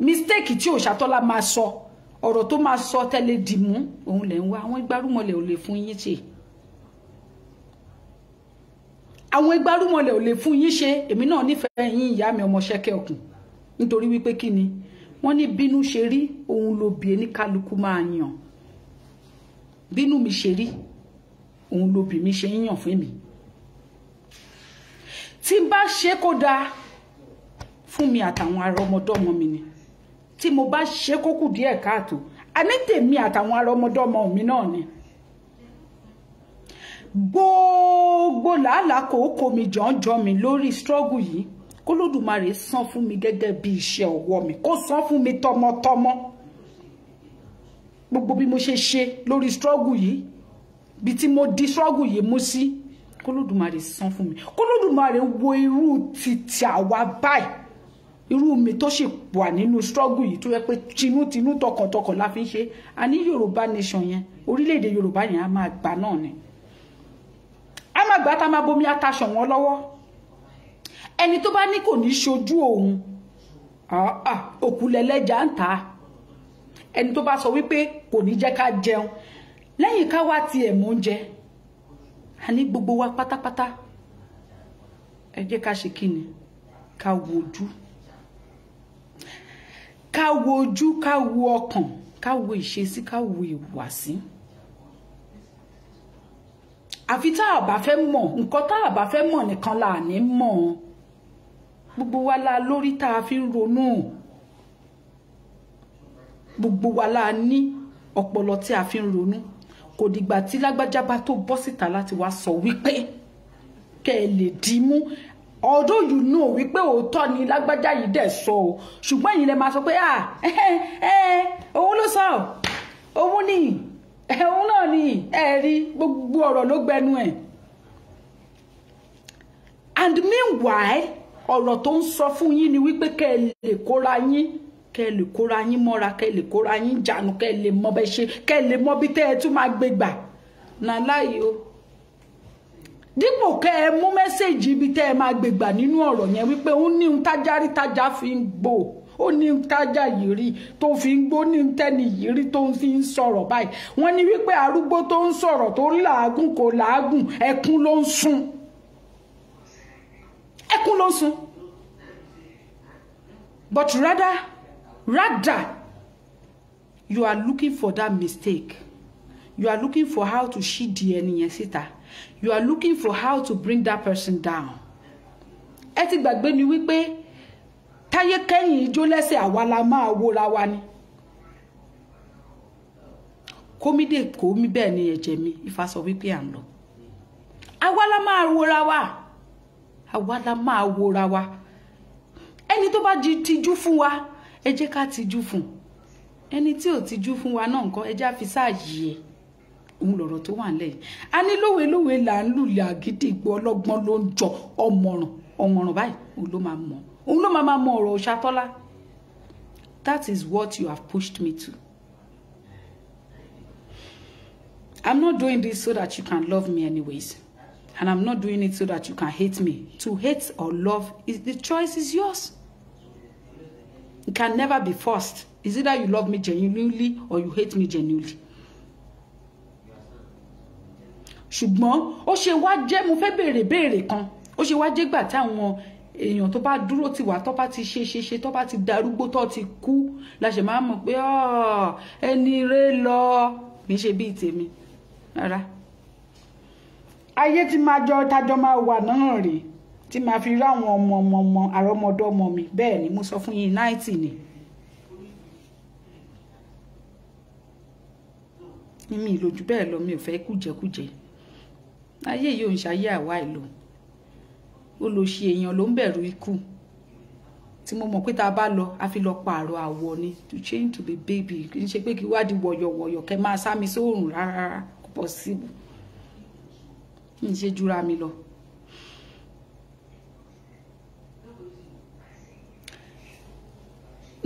Mistake tí Òṣàtọ́lá máa sọ, ọ̀rọ̀ tó máa sọ tẹ́lẹ̀ dìmú, òun lẹ̀ ń wá. Àwọn ìgbárùmọ̀lẹ̀ ò lè fún yín ṣe. Àwọn ìgbárùmọ̀lẹ̀ ò lè fún yín ṣe. Èmi náà nífẹ̀ẹ́ yín ìyá mi ọmọ Ṣẹ́kẹ́ Ọ̀kùn. Nítorí wípé kí ni? Wọ́n ní bínú ṣe rí, òun ló bí ẹni kálukú máa yàn. Bínú mi ṣe rí, òun ló bí mi ṣe ń yàn fún mi. Tí n bá ṣe kó dáa fún mi àtàwọn arọmọdọ́mọ mi ni. Tí mo bá ṣe kó kù díẹ̀ káàtó, àní tèmi àtàwọn arọmọdọ́mọ mi náà ni. Gbogbo làálàá kòókò mi jọ̀ǹjọ̀ mi lórí struggle yìí, k'Olódùmarè san fún mi gẹ́gẹ́ bí iṣẹ́ ọwọ́ mi, kó san fún mi tọmọtọmọ. Gbogbo bí mo ṣe lórí struggle yìí, bí tí mo di struggle yìí mú sí, k'Olódùmarè san fún mi. K'Olódùmarè wo irú títí àwa báyìí, irú mi tó ṣe wà nínú struggle yìí tó yẹ pé tinútinú tọkàntọkàn la fi ń ṣe. A ní Yorùbá nation yẹn, orílẹ̀-èdè Yorùbá yẹn a máa gbà náà ni. A máa gbà tá máa bomi ataṣọ wọn lọ́wọ́. Ẹni tó bá ní kò ní ṣojú òun, òkú lẹlẹ́jà ń ta. Ẹni tó bá sọ wípé kò ní jẹ́ ká jẹun, lẹ́yìn ká wá tiẹ̀ mú oúnjẹ. A ní gbogbo wa pátápátá, ẹ jẹ́ ká ṣe kíni? Ká wo ojú. Ká wo ojú, ká wo ọkàn, ká wo ìṣesí, ká wo ìhùwàsí. Àfi tá a bá fẹ́ mọ̀, nǹkan tá a bá fẹ́ mọ̀ nìkan là ní mọ̀. Gbogbo wa la lórí tá a fi ń ronú. Gbogbo wa la ní ọpọlọ tí a fi ń ronú. Kò dìgbà tí lágbájá bá tó bọ́ síta láti wá sọ wípé kẹ́ ẹ lè dìímú. Although you know wípé òótọ́ ni lágbájá yìí dẹ̀ sọ o, ṣùgbọ́n ẹ̀yin lẹ máa sọ pé òun ló sọ, òun ni, òun náà ni, rí gbogbo ọ̀rọ̀ ló gbẹnu ẹ̀. And meanwhile, ọ̀rọ̀ tó ń sọ fún yín ni wípé kẹ́ ẹ lè kóra yín mọ́ra, kẹ́ ẹ lè kóra yín jánu, kẹ́ ẹ lè mọ bẹ́ ṣe, kẹ́ ẹ lè mọ bí tẹ́ ẹ tún máa gbé gbà. Nà láyé o. Dípò kẹ́ ẹ mú mẹ́sẹ̀jì ibi tẹ́ ẹ máa gbé gbà nínú ọ̀rọ̀ yẹn wípé ó ní ń tájá rí tájá fi ń gbò, ó ní ń tájá yìí rí tó fi ń gbó, ní ń tẹ́ni yìí rí tó fi ń sọ̀rọ̀ báyìí. Wọ́n ní wípé arúgbó tó ń sọ̀rọ̀ tó làágùn kò làágùn, ẹkún ló ń sun. Ẹkún ló ń sun. But rather, you are looking for that mistake. You are looking for how to shield the ẹni yẹn síta. You are looking for how to bring that person down. Ẹ ti gbàgbé ni wípé táyé kẹ́yìn ijó lẹ́sẹ̀ àwa la máa wòra wa ni. Kómídé kómí bẹ́ẹ̀ ni ẹ̀jẹ̀ mi Ifá sọ wípé à ń lọ. Àwa la máa wòra wa. Àwa la máa wòra wa. Ẹni tó bá tijú fún wa, ẹ jẹ́ ká tijú fún. Ẹni tí ò tijú fún wa náà ńkọ́, ẹ jẹ́ á fi sáàyè ẹ̀. Òun lọ̀rọ̀ tó wà nílẹ̀ yìí. A ní lówe là ń lùlẹ̀ àgídìgbò, ọlọ́gbọ́n ló ń jọ ọmọràn báyìí. Òun ló máa mọ̀. Òun ló máa mọ ọ̀rọ̀ Òṣàtọ́lá. That is what you have pushed me to. I'm not doing this so that you can love me anyways. And I'm not doing it so that you can hate me. To hate or love, the choice is yours. It can never be forced. It's either you love me genuinely or you hate me genuinely. Ṣùgbọ́n ó ṣe wá jẹ́, mo fẹ́ béèrè kan. Ó ṣe wá jẹ́ gbà tí àwọn èèyàn tó bá dúró ti wà, tó bá ti ṣe, tó bá ti darúgbó, tó ti kú, la ṣe máa mọ̀ pé ẹni rẹ̀ lọ. Kì í ṣe bíi tèmi. Rárá. Ayé tí máa jọ tájọ máa wà náà rèé, tí máa fi rí àwọn ọmọ àrọ́mọdọ́mọ mi. Bẹ́ẹ̀ ni mo sọ fún yín 90 ni. Mi lójú bẹ́ẹ̀ lọ, mi ò fẹ́ kújẹkújẹ. Ayé yìí ò ń ṣayé àwa ìlò. Olóṣì èèyàn ló ń bẹ̀rù ikú. tí mo mọ̀ pé tá a bá lọ a fi lọ pààrọ̀ àwọ̀ ni to change to be baby kì í ṣe pé kí wá di wọ̀yọ̀wọ̀yọ̀ kẹ́ máa sá mi sóòrùn rárá kò possible kì í ṣe jura mi lọ.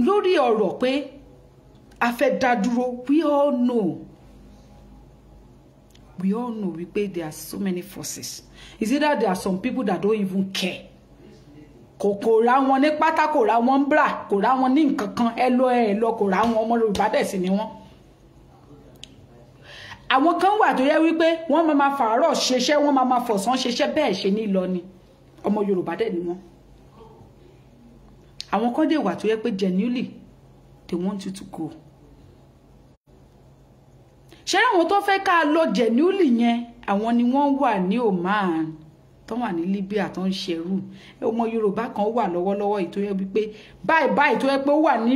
lórí ọ̀rọ̀ pé a fẹ́ dá dúró we all know wípé there are so many forces. Is either there are some people that don't even care. Kò ra wọn ní pátá, kò ra wọn bra, kò ra wọn ní nǹkan kan, ẹ lọ kò ra wọn ọmọ Yorùbá dẹ̀ sì ni wọ́n. Àwọn kan wà tó yẹ wípé wọ́n máa fàárọ̀ ṣeṣẹ́, wọ́n máa fọ̀sán ṣeṣẹ́ bẹ́ẹ̀ ṣe ní lọ ni. Ọmọ Yorùbá dẹ̀ ni wọ́n. Àwọn kan dẹ̀ wà tó yẹ pé genuinely they want you to go. Ṣé àwọn tó fẹ́ ká lọ genuinely yẹn, àwọn ni wọ́n wà ní Oman, tó wà ní Libya tó ń ṣerú. Ọmọ Yorùbá kan wà lọ́wọ́lọ́wọ́ èyí tó yẹ wípé báyìí tó yẹ pé ó wà ní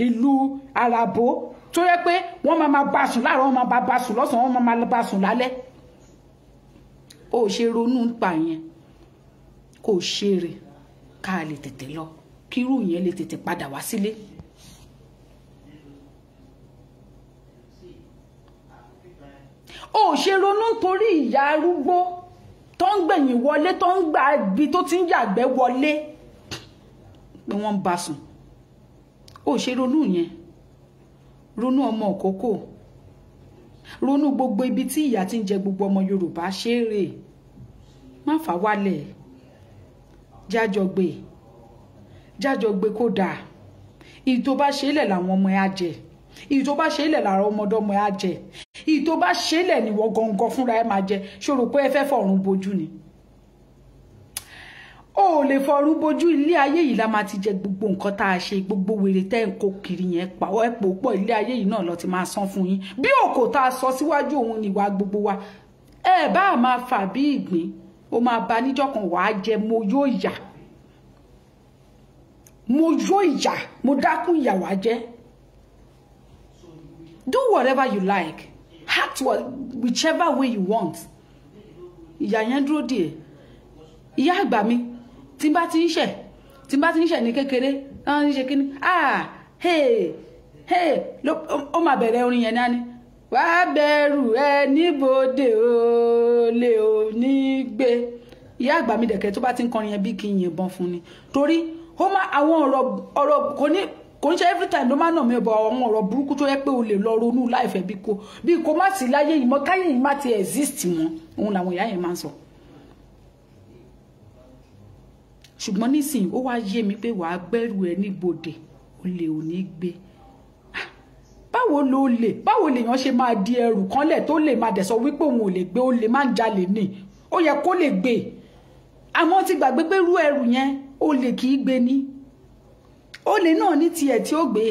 ìlú Arabo tó yẹ pé wọ́n máa bá sùn láàárọ̀, wọ́n máa bá sùn lọ́sàn-án, wọ́n máa bá sùn lálẹ́. Ó ṣe ronú pa yẹn kò ṣeré ká lè tètè lọ kírú yẹn lè tètè padà wá sílé. Ó ṣe ronú torí ìyá arúgbó tó ń gbẹ̀yìn wọlé, tó ń gba ibi tó ti ń yàgbẹ́ wọlé pé wọ́n ń bá sùn. Ó ṣe ronú yẹn, ronú ọmọ òkókó, ronú gbogbo ibi tí ìyà ti ń jẹ gbogbo ọmọ Yorùbá ṣeré. Má fà wálẹ̀, jájọ gbé kó dáa. Ìyí tó bá ṣe lẹ̀ làwọn ọmọ ẹ á jẹ, ìyí tó bá ṣe lẹ̀ làwọn ọmọdọ́mọ ẹ á jẹ, ìyí tó bá ṣe lẹ̀ ni wọ́n gangan fúnra ẹ máa jẹ. Ṣòro pé ẹ fẹ́ fọ̀run bojú ni. Ó lè fọ̀run bojú. Ilé ayé yìí la máa ti jẹ gbogbo nǹkan tá a ṣe, gbogbo wèrè tẹ́ ń kó kiri yẹn pàwọ́ ẹ pò ilé ayé yìí náà lọ ti máa san fún yín. Bí òkò tá a sọ síwájú òun ni ìwà gbogbo wa. Ẹ bá máa fà bí ìgbín, ó máa bá níjọ́ kan wàá jẹ mo yó ìyà. Mo yó ìyà, mo dákún ìyà wá jẹ. Do whatever you like. Act whichever way you want. Ìyà yẹn dúró díẹ̀. Ìyá àgbà mi, tí n bá ti ń ṣẹ̀ ní kékeré, wọ́n ń ṣe kíní. Ó máa bẹ̀rẹ̀ orin yẹn náà ni. Wá bẹ̀rù ẹ níbodè o, lè ò ní gbé. Ìyá àgbà mi dẹ̀kẹ́ tó bá ti ń kọrin yẹn bí kí n yìnbọn fún ni. Torí ó máa àwọn ọ̀rọ̀ kò ń ṣe every time ló máa nà mí bọ̀ àwọn ọ̀rọ̀ burúkú tó yẹ pé o lè lọ ronú láìfẹ́ bí kò má sí láyé yìí mọ́, káyé yìí má ti exist mọ́. Òun làwọn ìyá yẹn máa ń sọ. Ṣùgbọ́n nísìnyí ó wá yé mi pé wàá gbẹ́rù ẹ níbodè o lè ò ní gbé. Báwo lèèyàn ṣe máa di ẹrù kanlẹ̀ tó lè máa dẹ̀ sọ wípé òun ò lè gbé, ó lè máa ń jalè ní. Ó yẹ kó lè gbé. Àmọ́ ti gbàgbé pé rú ẹrù yẹn ó lè kì í gbé ní. Ó lè náà ní tiẹ̀ tí ó gbé.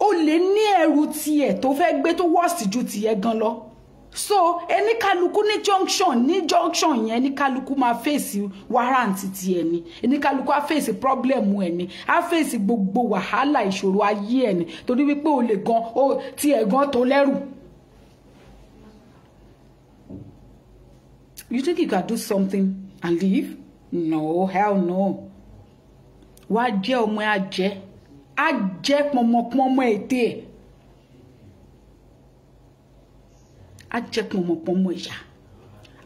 Ó lè ní ẹrù tiẹ̀ tó fẹ́ gbé tó worst ju tiẹ̀ gan lọ. So ẹni kálukú ní junction yẹn ní kálukú máa face warrant tiẹ̀ ni. Ẹni kálukú á face problem ẹ̀ ni. Á face gbogbo wàhálà ìṣòro ayé ẹ̀ ni. Torí wípé ó lè gan tiẹ̀ gan tó lẹ́rù. You think you can do something and leave? No, hell no. Wá jẹ́ ọmọ ẹ á jẹ́ pọmọpọmọ ètè ẹ̀. Á jẹ́ pọmọpọmọ ìyá.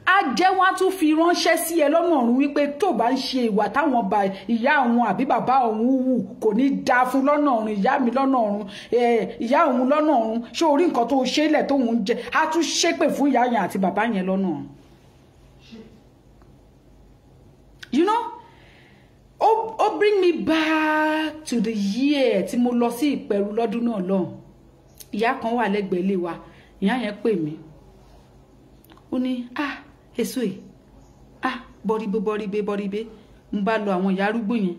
Á jẹ́ wọ́n á tún fi ránṣẹ́ sí ẹ lọ́nà ọ̀run wípé tó bá ń ṣe ìwà táwọn ìyá òun àbí bàbá òun wù kò ní dáa fún lọ́nà ọ̀run, ìyá mi lọ́nà ọ̀run, ìyá òun lọ́nà ọ̀run. Ṣé orí nǹkan tó ṣe lẹ̀ tóun jẹ? Á tún ṣépè fún ìyá yẹn àti bàbá yẹn lọ́nà ọ̀run. You know, oh bring me back to the year tí mo lọ sí Ìpẹ̀rù lọ́dún náà lọ́hùn. Ìyá kan wà lẹ́gbẹ̀ẹ́ ilé wa, ìyá yẹn pè mí. Ó ní, èso yìí, bọ́ríbé. Mo bá lọ àwọn ìyá arúgbó yẹn.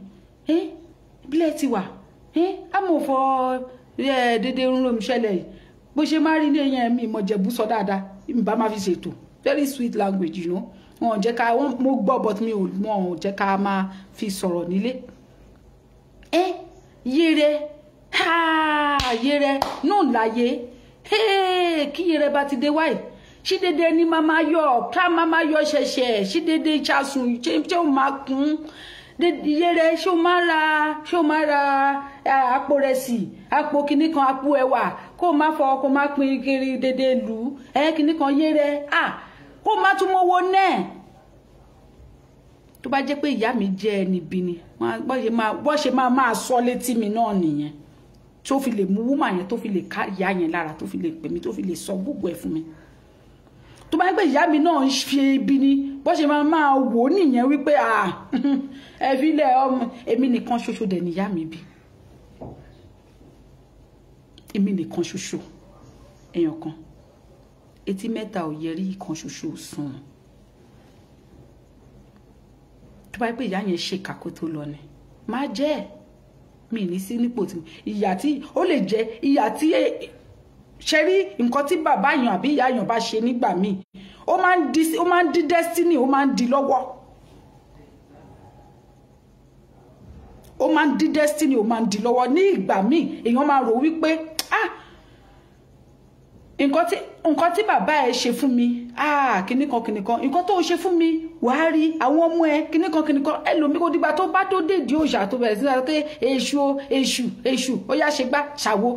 Bílẹ̀ ti wà, amòfò dédé ń ro mi ṣẹlẹ̀ yìí. Bó ṣe máa rí ní ẹyẹn mi ìmọ̀jẹ̀bú sọ dáadáa, ìbá máa fi ṣètò. Very sweet language, you know. Wọ́n jẹ́ ká mo gbọ́ but mi ò jẹ́ ká máa fi sọ̀rọ̀ nílé. Yére náà láyé kí yére bá ti dé wáyé Ṣídédé ni mama yọ ká mama yọ ṣẹ̀ṣẹ̀ Ṣídédé chasun ṣé o máa kún yẹrẹ ṣé o máa ra àpò rẹsì àpò kinní kan àpò ẹ̀wà kó má fọ kó má pín kiri dédé lù kinní kan yẹrẹ kó má tún mọ́wọ́ náà tó bá jẹ́ pé ìyá mi jẹ́ ẹni bí ni bọ́ ṣe máa sọ létí mi náà nìyẹn tó fi lè mú wúmà yẹn tó fi lè ká ìyá yẹn lára tó fi lè pè mí tó fi lè sọ gbogbo ẹ̀ fún mi tó bá jẹ́ pé ìyá mi náà ń ṣe ibi ni bọ́ ṣe máa wò nìyẹn wípé ẹ fi lẹ̀ ọmọ èmi nìkan ṣoṣo dẹ̀ ni ìyá mi bí èmi nìkan ṣoṣo èèyàn kan etí mẹ́ta ò yẹrí kan ṣoṣo sùn tó bá pé ìyá yẹn ṣe kàkó tó lọ ni má jẹ́ mi ní sí nípò tí ìyà tí ó lè jẹ́ ìyà tí ṣe rí nǹkan tí bàbá yàn àbí ìyá yàn bá ṣe nígbà míì ó máa ń di destiny ó máa ń di lọ́wọ́ ó máa ń di destiny ó máa ń di lọ́wọ́ ní ìgbà míì èèyàn máa rò wípé nǹkan tí bàbá ẹ ṣe fún mi kìnnìkan nǹkan tó ṣe fún mi wàá rí àwọn ọmọ ẹ kìnnìkan ẹlòmíì kò dìgbà tó bá tó dèdí òòṣà tó bẹ̀rẹ̀ sí ní pé èṣù ó yá ṣe gbá ṣàwo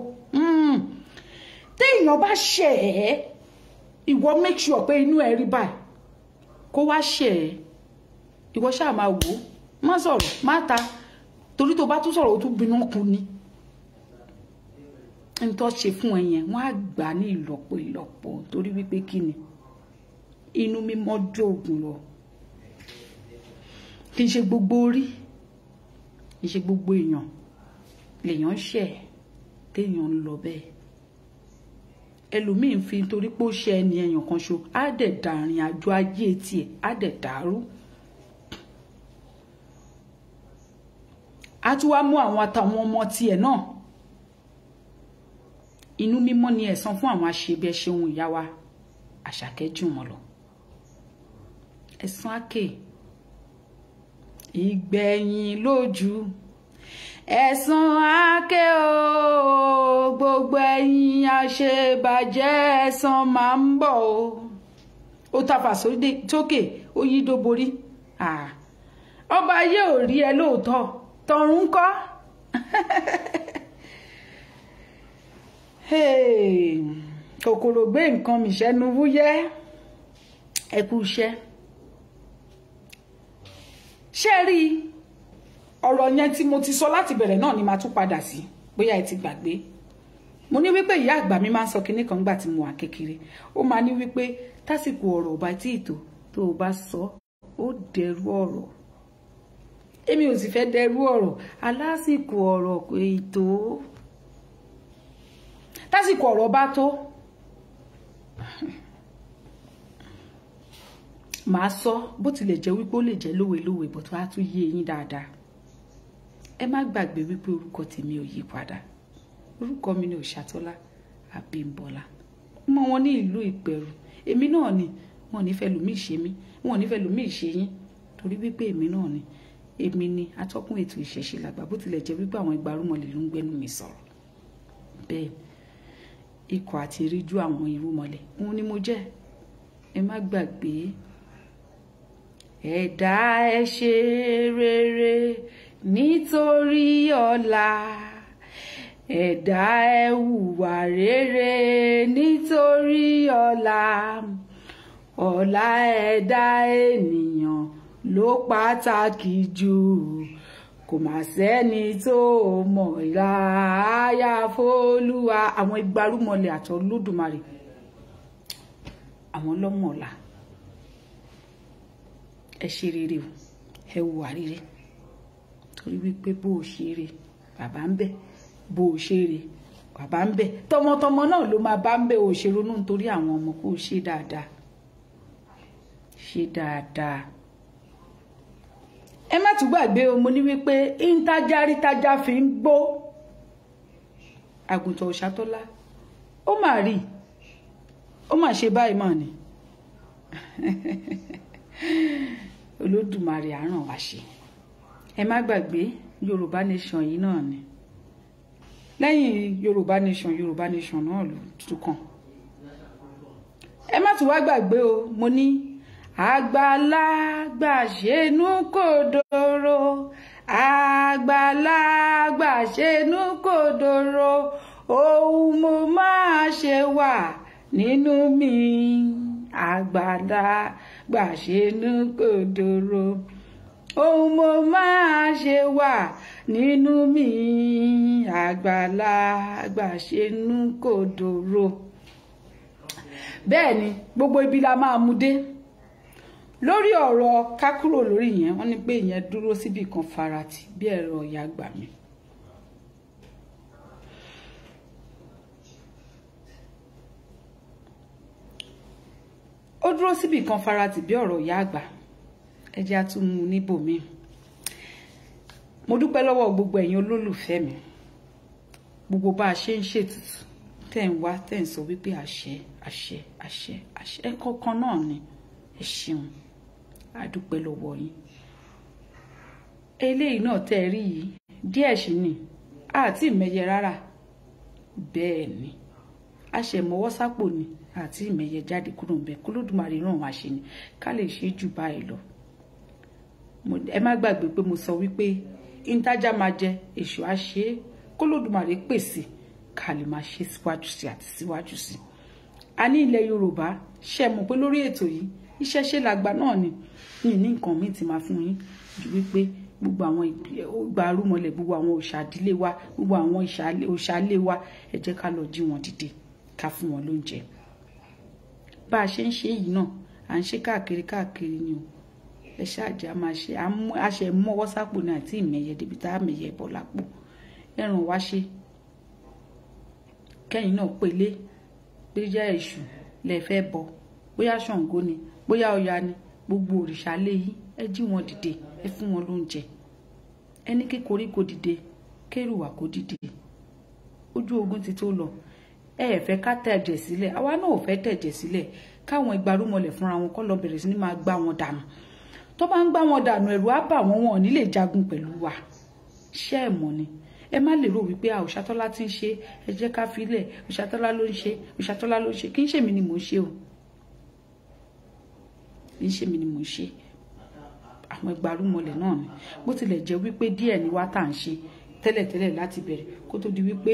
téèyàn bá ṣẹ̀ ẹ́ ìwọ make sure pé inú ẹ rí báyìí kó wá ṣẹ̀ ẹ́ ìwọ ṣáà máa wò ó má sọ̀rọ̀ má ta torí tó bá tún sọ̀rọ̀ ó tún bínú kún ni ntọ́ ṣe fún ẹ yẹn wọ́n á gbà ní ìlọ́po torí wípé kí ni inú mímọ́ dóògùn lọ kì í ṣe gbogbo orí kì í ṣe gbogbo èèyàn lèèyàn ṣẹ̀ téèyàn ń lọ bẹ́ẹ̀ ẹlòmíín fi torí pé ó ṣe ẹni èèyàn kan ṣo á dẹ̀ dàrin àjọ ayé tiẹ̀ á dẹ̀ dàrú á tún wá mú àwọn àtàwọn ọmọ tiẹ̀ náà inú mímọ́ ni ẹ̀san fún àwọn àṣebí ẹṣeun ìyá wa Àṣàkẹ́ jù wọ́n lọ ẹ̀san àkè ìgbẹ̀yìn lójú ẹ̀san àkè o gbogbo ẹ̀yin àṣebàjẹ́ ẹ̀san máa ń bọ̀ o ó tàfà sókè ó yí dóborí ọba ayé ò rí ẹ lóòótọ́ tọ̀run kọ́ kòkòrò gbé nǹkan mìṣẹ́nu wúyẹ́ ẹ kú iṣẹ́ ṣé rí ọ̀rọ̀ yẹn tí mo ti sọ láti bẹ̀rẹ̀ náà ni màá tún padà sí bóyá ẹ ti gbàgbé mo ní wípé ìyá àgbà mi máa ń sọ kinní kan gbà tí mo wà kékeré ó máa ní wípé tásìkò ọ̀rọ̀ ò bá tí ì tó tó o bá sọ ó dẹrú ọ̀rọ̀ èmi ò sì fẹ́ dẹrú ọ̀rọ̀ alásìkò ọ̀rọ̀ kò ì tó tásìkò ọ̀rọ̀ bá tó màá sọ bó tilẹ̀ jẹ́ wípé ó lè jẹ́ lówelówe bó tó á tún yé yín dáadáa ẹ má gbàgbé wípé orúkọ tèmi ò yí padà orúkọ mi ni Òṣàtọ́lá Abímbọ́lá ọmọ wọn ní ìlú Ìpẹ̀rù èmi náà ni wọn ò ní fẹ́ lòmíì ṣe mí wọn ò ní fẹ́ lòmíì ṣe yín torí wípé èmi náà ni èmi ni atọ́kùn ètò ìṣẹ̀ṣe làgbà bó tilẹ̀ jẹ́ wípé àwọn ìgbárùmọ̀lẹ̀ ló ń gbẹ́nu mi sọ̀rọ̀ bẹ́ẹ̀ ikọ̀ àti ìríjú àwọn irúmọlẹ̀ òun ni mo jẹ́ ẹ má gbàgbé ẹ̀dá ẹ ṣe rere nítorí ọ̀la ẹ̀dá ẹ hùwà rere nítorí ọ̀la ọ̀la ẹ̀dá ènìyàn ló pàtàkì jù kò mà sẹ́ni tó mọ̀ ìlà àyàfólúwa àwọn ìgbárùmọ̀lẹ̀ àti Olódùmarè àwọn lọ́mọ̀ọ́lá ẹ ṣe rere o ẹ hùwà rere torí wípé bó o ṣe rere bàbá ń bẹ bó o ṣe rere bàbá ń bẹ tọmọtọmọ náà ló máa bá ń bẹ o ṣe ronú nítorí àwọn ọmọ kó o ṣe dáadáa ṣe dáadáa. ẹ má tún gbàgbé o mo ní wípé ìtajárítajà fi ń gbó àgùntàn Òṣàtọ́lá ó mà rí ó mà ṣe báyìí mà ní Olódùmarè á ràn wá ṣe ẹ má gbàgbé Yorùbá Nation yìí náà ni lẹ́yìn Yorùbá Nation náà ló tún kàn ẹ má tún wá gbàgbé o, mo ní àgbàlagbà ṣẹnu kòdòrò, àgbàlagbà ṣẹnu kòdòrò, ohun mo máa ṣe wà nínú mi, àgbàlagbà ṣẹnu kòdòrò, ohun mo máa ṣe wà nínú mi, àgbàlagbà ṣẹnu kòdòrò. Bẹ́ẹ̀ ni gbogbo ibi la máa mú dé lórí ọ̀rọ̀ ká kúrò lórí yẹn. Wọ́n ní pé ìyẹn dúró síbì kan farati bí ẹ̀rọ ìyá àgbà mi. Ó dúró síbì kan farati bí ọ̀rọ̀ ìyá àgbà. Ẹ jẹ́ á tún mú níbòmíì. Mo dúpẹ́ lọ́wọ́ gbogbo ẹ̀yin olólùfẹ́ mi. Gbogbo bá a ṣe ń ṣètùtù tẹ́ ń wá tẹ́ ń sọ wípé àṣẹ àṣẹ àṣẹ àṣẹ kọ̀ọ̀kan náà ni. Ẹ ṣeun, a dúpẹ́ lọ́wọ́ yín. Eléyìí náà tẹ́ rí yìí díẹ̀ sí ni àti ìmẹ̀yẹ rárá. Bẹ́ẹ̀ ni a ṣe mọ́wọ́ sápò ni àti ìmẹ̀yẹ jáde kúrò ńbẹ̀. k'Olódùmarè ràn wá ṣe ni ká lè ṣe jù báyìí lọ. Ẹ má gbàgbé pé mo sọ wípé ìtajà máa jẹ èṣù á ṣe é, k'Olódùmarè pèsè ká lè máa ṣe síwájú sí àti síwájú sí. A ní ilẹ̀ Yorùbá ṣe mọ̀ pé lórí ètò yìí ìṣẹ̀ṣe làgbà náà ni. Ní nǹkan míì tí máa fún yín ju wípé gbogbo àwọn ìgbàrúmọlẹ̀, gbogbo àwọn òṣàdílé wa, gbogbo àwọn òṣàlé wa, ẹ jẹ́ ká lọ jí wọn dìde ká fún wọn lóúnjẹ. Bá a ṣe ń ṣe yìí náà à ń ṣe káàkiri káàkiri ni o. Ẹ ṣáàjì a máa ṣe àṣẹ mọ́wọ́ sápò ní àti ìmẹ̀yẹ débi tá a mẹ̀yẹ bọ̀ lápò. Ẹ ràn wá ṣe kẹ́yìn náà pélé pé jẹ́ èṣù lẹ fẹ́ bọ, bóyá Ṣàngó ni, bóyá Ọya ni, gbogbo òrìṣà lé yìí ẹ jí wọn dìde, ẹ fún wọn lóúnjẹ. Ẹni kí koríko dìde kérùwà kó dìde. Ojú ogun ti tó lọ. Ẹ fẹ́ ká tẹ̀jẹ̀ sílẹ̀, àwa náà ò fẹ́ tẹ̀jẹ̀ sílẹ̀. Káwọn ìgbàrúmọlẹ̀ fúnra wọn kọ́ lọ bẹ̀rẹ̀ sí ní máa gbá wọn dànù. Tó bá ń gbá wọn dànù ẹ̀rù á bà wọ́n, wọn ò ní lè jagun pẹ̀lú wa. Ṣé ẹ mọ̀ ni? Ẹ má lè rò wípé Òṣàtọ́lá ti ń ṣe, ẹ jẹ́ ká filẹ̀, Òṣàtọ́lá ló ń ṣe, Òṣàtọ́lá ló ń ṣe. Kì í ṣe mi ni mò ń ṣe o. Kì í ṣe mi ni mò ń ṣe. Àwọn ìgbàrúmọlẹ̀ náà ni. Bó tilẹ̀ jẹ́ wípé díẹ̀ ni wá tá à ń ṣe tẹ́lẹ̀tẹ́lẹ̀ láti bẹ̀rẹ̀ kó tó di wípé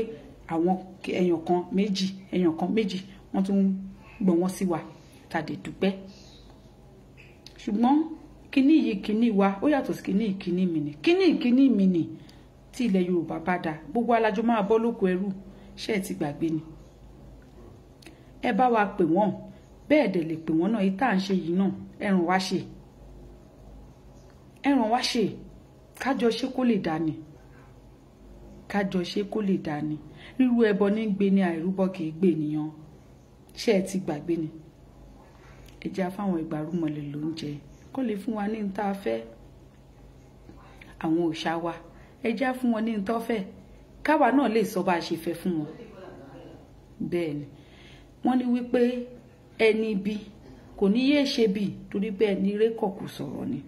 àwọn èèyàn kan méjì wọ́n tún gbọ́ wọn sí wa tàdé dúpẹ́. Ṣùgbọ́n kíní yìí kíní wa ó yàtọ̀ sí kíní ìkíní mi ni. Kíní ìkíní mi ni tí ilẹ̀ Yorùbá bá dá gbogbo alájọ máa bọ́ lóko ẹrú. Ṣé ẹ ti gbàgbé ni? Ẹ bá wa pè wọ́n, bẹ́ẹ̀ dẹ̀ lè pè wọ́n náà. Èyí tá à ń ṣe yìí náà ẹ ràn wá ṣe. Ẹ ràn wá ṣe kájọ ṣe kó lè dá ni. Kájọ ṣe kó lè dá ni. Rírú ẹbọ ní gbé ní àìrúbọ kì í gbé ènìyàn. Ṣé ẹ ti gbàgbé ni? Ẹ jẹ́ fáwọn ìgbàrúmọlẹ̀ lóúnjẹ kó lè fún wa ní n tá a fẹ́. Àwọn òòṣà wa ẹ jẹ́ fún wọn ní n tó fẹ́ káwa náà lè sọ bá a ṣe fẹ́ fún wọn. Bẹ́ẹ̀ ni wọ́n ní wípé ẹni ibi kò ní yéé ṣe bí torí pé ẹni ré kọ̀kù sọ̀rọ̀ ni.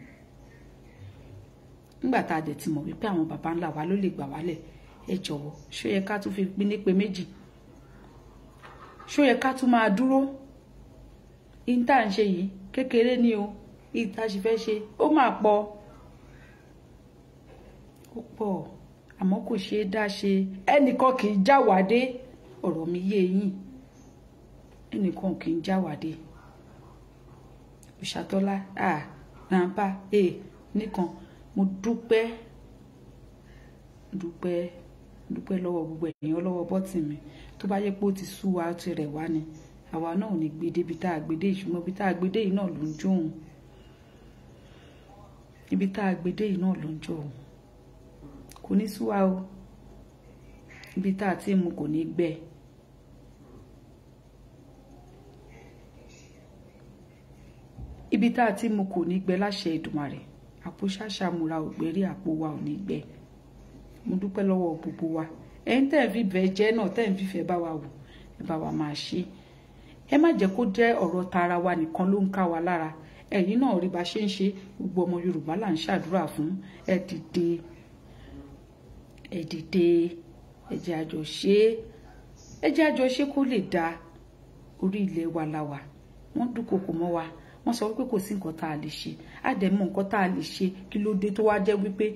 Nígbà tá a dẹ̀ ti mọ̀ wípé àwọn baba ńlá wa ló lè gbà wálẹ̀, ẹ jọ̀wọ́ ṣó yẹ ká tún fi pín ní pé méjì? Ṣó yẹ ká tún máa dúró? Ìta ń ṣe yìí kékeré ni o, ìta sì fẹ́ ṣe ó máa pọ̀. Ó pọ̀ àmọ́ kò ṣe é dá ṣe. Ẹnìkan kì í jáwàdé, ọ̀rọ̀ mi yé yín. Ẹnìkan kì í jáwàdé. Òṣàtọ́lá grandpa nìkan. Mo dúpẹ́ lọ́wọ́ gbogbo ẹ̀yin ọlọ́wọ́ bọ́tì mi. Tó bá yẹ pé ó ti sú wa, ó ti rẹ̀ wá ni, àwa náà ò ní gbé débi tá a gbé dé. Ìṣùmọ̀ ibi tá a gbé dé yìí náà ló ń jó òun. Ibi tá a gbé dé yìí náà ló ń jó òun. Kò ní sú wa o. Ibi tá a ti mú kò ní gbẹ. Ibi tá a ti mú kò ní gbẹ láṣẹ Èdùmàrè. Àpò ṣáṣá múra ògbérí àpò wa ò ní gbẹ. Mo dúpẹ́ lọ́wọ́ gbogbo wa. Ẹ̀yin tẹ́ ń fi bẹ́ẹ̀ jẹ́ náà tẹ́ ń fífẹ́ bá wa wò, ẹ bá wa máa ṣe. Ẹ má jẹ́ kó jẹ́ ọ̀rọ̀ tara wa nìkan ló ń ká wa lára. Ẹ̀yin náà rí bá ṣe ń ṣe, gbogbo ọmọ Yorùbá là ń ṣàdúrà fún. Ẹ dìde, ẹ jẹ́ àjọ ṣe, ẹ jẹ́ àjọ ṣe kó lè dá. Orí ilẹ̀ wa la wà. wọ́n dúnkokò mọ́ wa wọ́n sọ wípé kò sí nǹkan tá a lè ṣe á dẹ̀ mọ̀ nǹkan tá a lè ṣe kí ló dé tó wá jẹ́ wípé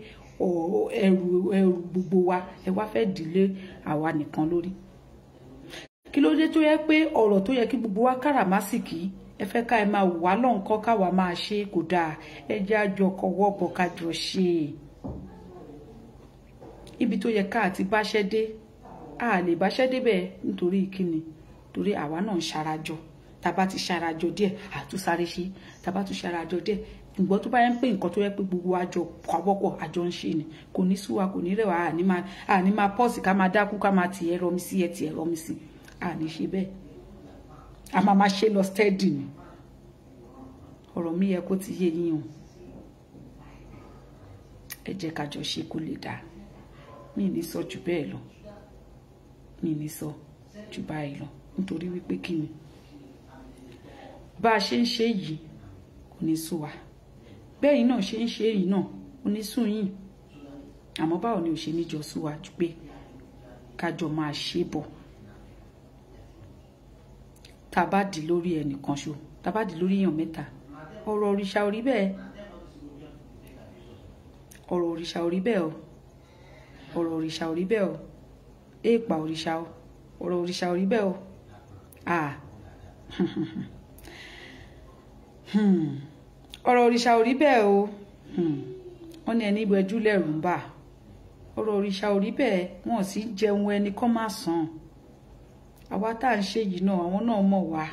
ẹrù gbogbo wa ẹ wá fẹ́ dìlé àwa nìkan lórí. Kí ló dé tó yẹ pé ọ̀rọ̀ tó yẹ kí gbogbo wa káràmásìkì ẹ fẹ́ ká ẹ máa wà lọ́nkọ́ káwa máa ṣe kò dáa ẹ jẹ́ àjọ kọwọ́ bọ̀ kájọ ṣe. Ibi tó yẹ ká àti báṣẹ́ dé a lè báṣẹ́ débẹ̀ nítorí kíni torí àwa náà ń ṣarajọ tá bá ti ṣarajọ díẹ̀ àtúnsáré ṣe tá bá tún ṣarajọ díẹ̀ ìgbọ́ tó bá yẹn pé nǹkan tó yẹ pé gbogbo àjọ pàwọ́pọ̀ àjọ ń ṣe ni kò ní sú wa kò ní rẹ̀ wá àní máa pọ́ọ̀sì ká máa dákú ká máa tì ẹ́ rọmi sí ẹ tì ẹ́ rọmi sí àní ṣe bẹ́ẹ̀ a máa ṣe lọ steady ni ọ̀rọ̀ mi yẹ kó ti yé yín o ẹ jẹ́ ká jọ ṣe kó lè dáa mi ní sọ jù bẹ́ẹ̀ lọ mi ní sọ jù báyìí lọ nítorí wípé kí ni bá a ṣe ń ṣe yìí kò ní sú wa bẹ́ẹ̀ yìí náà ṣe ń ṣe yìí náà kò ní sú yín àmọ́ báwo ni ò ṣe níjọ sú wa jù pé kájọ máa ṣe bọ̀ tá a bá dì lórí ẹnìkan ṣo tá a bá dì lórí èèyàn mẹ́ta ọ̀rọ̀ òrìṣà ò rí bẹ́ẹ̀ ọ̀rọ̀ òrìṣà ò rí bẹ́ẹ̀ o ọ̀rọ̀ òrìṣà ò rí bẹ́ẹ̀ o èèpà òrìṣà o ọ̀rọ̀ òrìṣà ò rí bẹ́ẹ̀ o ọ̀rọ̀ òrìṣà ò rí bẹ́ẹ̀ o wọ́n ní ẹni ìbẹ̀jú lẹ́rù ń bà ọ̀rọ̀ òrìṣà ò rí bẹ́ẹ̀ wọ́n sì jẹun ẹni kọ́ máa sàn àwa tá à ń ṣe yìí náà àwọn náà mọ̀ wá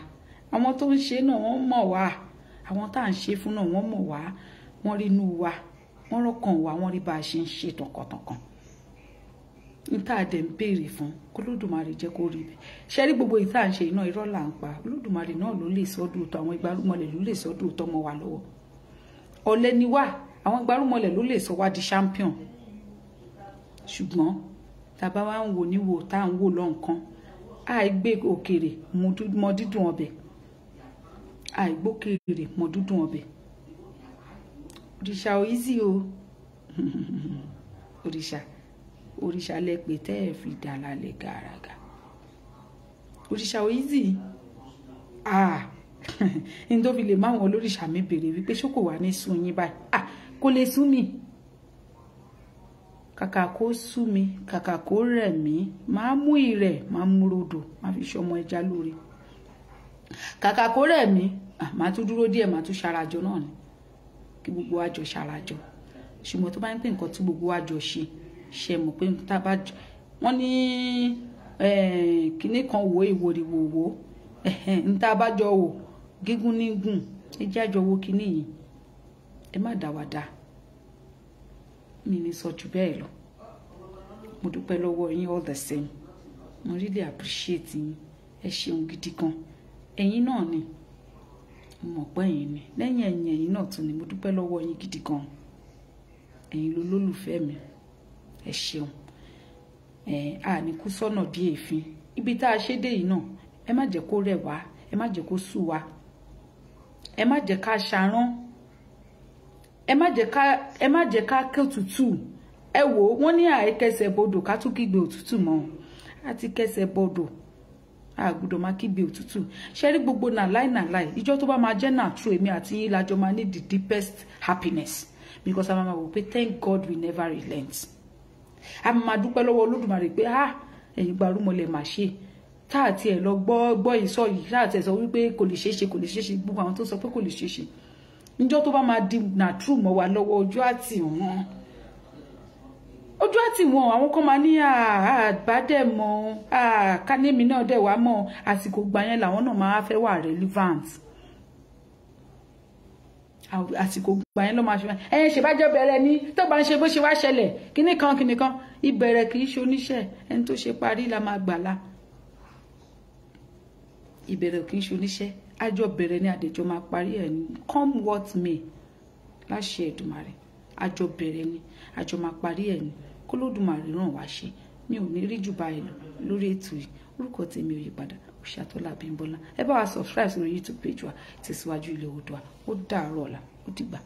àwọn tó ń ṣe náà wọ́n mọ̀ wá àwọn tá à ń ṣe fún náà wọ́n mọ̀ wá wọ́n rí inú wa wọ́n rọ́kàn wá wọ́n rí bá a ṣe ń ṣe tọkàntọkàn níta àdẹ̀ ń béèrè fún k'Olódùmarè jẹ́ kó rí bẹ́ẹ̀ ṣe rí gbogbo ìta à ń ṣe iná irọ́ là ń pa Olódùmarè náà ló lè sọ́dún òótọ́ àwọn ìgbárùmọ̀lẹ̀ ló lè sọ́dún òótọ́ mọ́ wa lọ́wọ́ ọ̀lẹ ni wá àwọn ìgbárùmọ̀lẹ̀ ló lè sọ wá di champion ṣùgbọ́n tá a bá wá ń wò níwò tá à ń wò lọ́nkán àìgbé òkèrè mọ dídùn ọbẹ̀ àìgbókèrè mọ dídùn ọbẹ̀ òrìṣà ò easy o òrìṣà lẹ́pẹ̀ tẹ́ ẹ̀ fi dà lálẹ́ gàràgà òrìṣà ò easy ní tó fi lè máwọn olóríṣà mi béèrè wípé ṣó kò wá ní sún yín báyìí kò lè sún mi kàkà kó sú mi kàkà kó rẹ̀ mí máa mú ìrẹ̀ máa mú rodò máa fi ṣọmọ ẹja lóore kàkà kó rẹ̀ mí máa tún dúró díẹ̀ máa tún ṣarajọ náà ni kí gbogbo wa jọ ṣarajọ ṣùgbọ́n tó bá ń pè nǹkan tí gbogbo wa jọ ṣe mọ̀ pé tá a bá wọ́n ní kinní kan wò ìwòrìwòwò ní tá a bá jọ wò gígùn ní gùn ẹ jẹ́ àjọ wo kinní yìí ẹ má dá wa dá mi ní sọ jù bẹ́ẹ̀ lọ mo dúpẹ́ lọ́wọ́ yín all the same mo really appreciate yín ẹ ṣeun gidi gan ẹ̀yin náà ni mo mọ̀ pé ẹ̀yin ni lẹ́yìn ẹ̀yin náà tún ni mo dúpẹ́ lọ́wọ́ yín gidi gan ẹ̀yin ló lólùfẹ́ mi ẹ ṣeun àní kú sọ́nà bí èéfín ibi tá a ṣe dé yìí náà ẹ má jẹ́ kó rẹ̀ wá ẹ má jẹ́ kó sú wa ẹ má jẹ́ ká ṣarán ẹ má jẹ́ ká ké òtútù ẹ wò wọ́n ní àìkẹsẹ̀ bodò ká tún kígbe òtútù mọ́ àti kẹsẹ̀ bodò àgùdọ̀ máa kígbe òtútù ṣe rí gbogbo nàláì ìjọ tó bá máa jẹ́ náà true èmi àti yín lájọ máa ní the deepest happiness because a máa wò pé thank God we never relent a máa dúpẹ́ lọ́wọ́ Olódùmarè pé ẹ̀yin Gbárùmọ̀lẹ̀ mà ṣe tá àti ẹ̀ lọ gbọ́ ìsọ yìí tá àti ẹ̀ sọ wípé kò lè ṣeéṣe gbogbo àwọn tó sọ pé kò lè ṣeéṣe níjọ́ tó bá máa di na true mọ́ wa lọ́wọ́ ojú àti wọn àwọn kan máa ní àbádẹ́ mọ́ kánémi náà dẹ̀ wá mọ́ àsìkò gbà yẹn làwọn náà máa fẹ́ wà relevant àsìkò gbà yẹn ló máa ṣe ẹ̀yẹn ṣe bá jẹ́ bẹ̀rẹ̀ ní tó bá ń ṣe bó ṣe wá ṣẹlẹ̀ kíní kan ìbẹ̀rẹ̀ kì í ṣe oníṣẹ́ ẹni tó ṣe parí la máa gbàlá ìbẹ̀rẹ̀ kì í ṣe oníṣẹ́ àjọ bẹ̀rẹ̀ ní àdèjọ máa parí ẹ̀ ní come what may láṣẹ Èdùmàrè àjọ bẹ̀rẹ̀ ní àjọ máa parí ẹ̀ ní k'Olódùmarè ràn wá ṣe mi ò ní rí jù báyìí lọ lórí ètò yìí orúkọ tèmi ò yí padà Òṣìàtọ́lá Abímbọ́lá ẹ bá wa subscribe sórí YouTube page wa Tẹ̀síwájú Ilẹ̀ Oòduà ó dàárọ̀ ọ̀la ó dìgbà.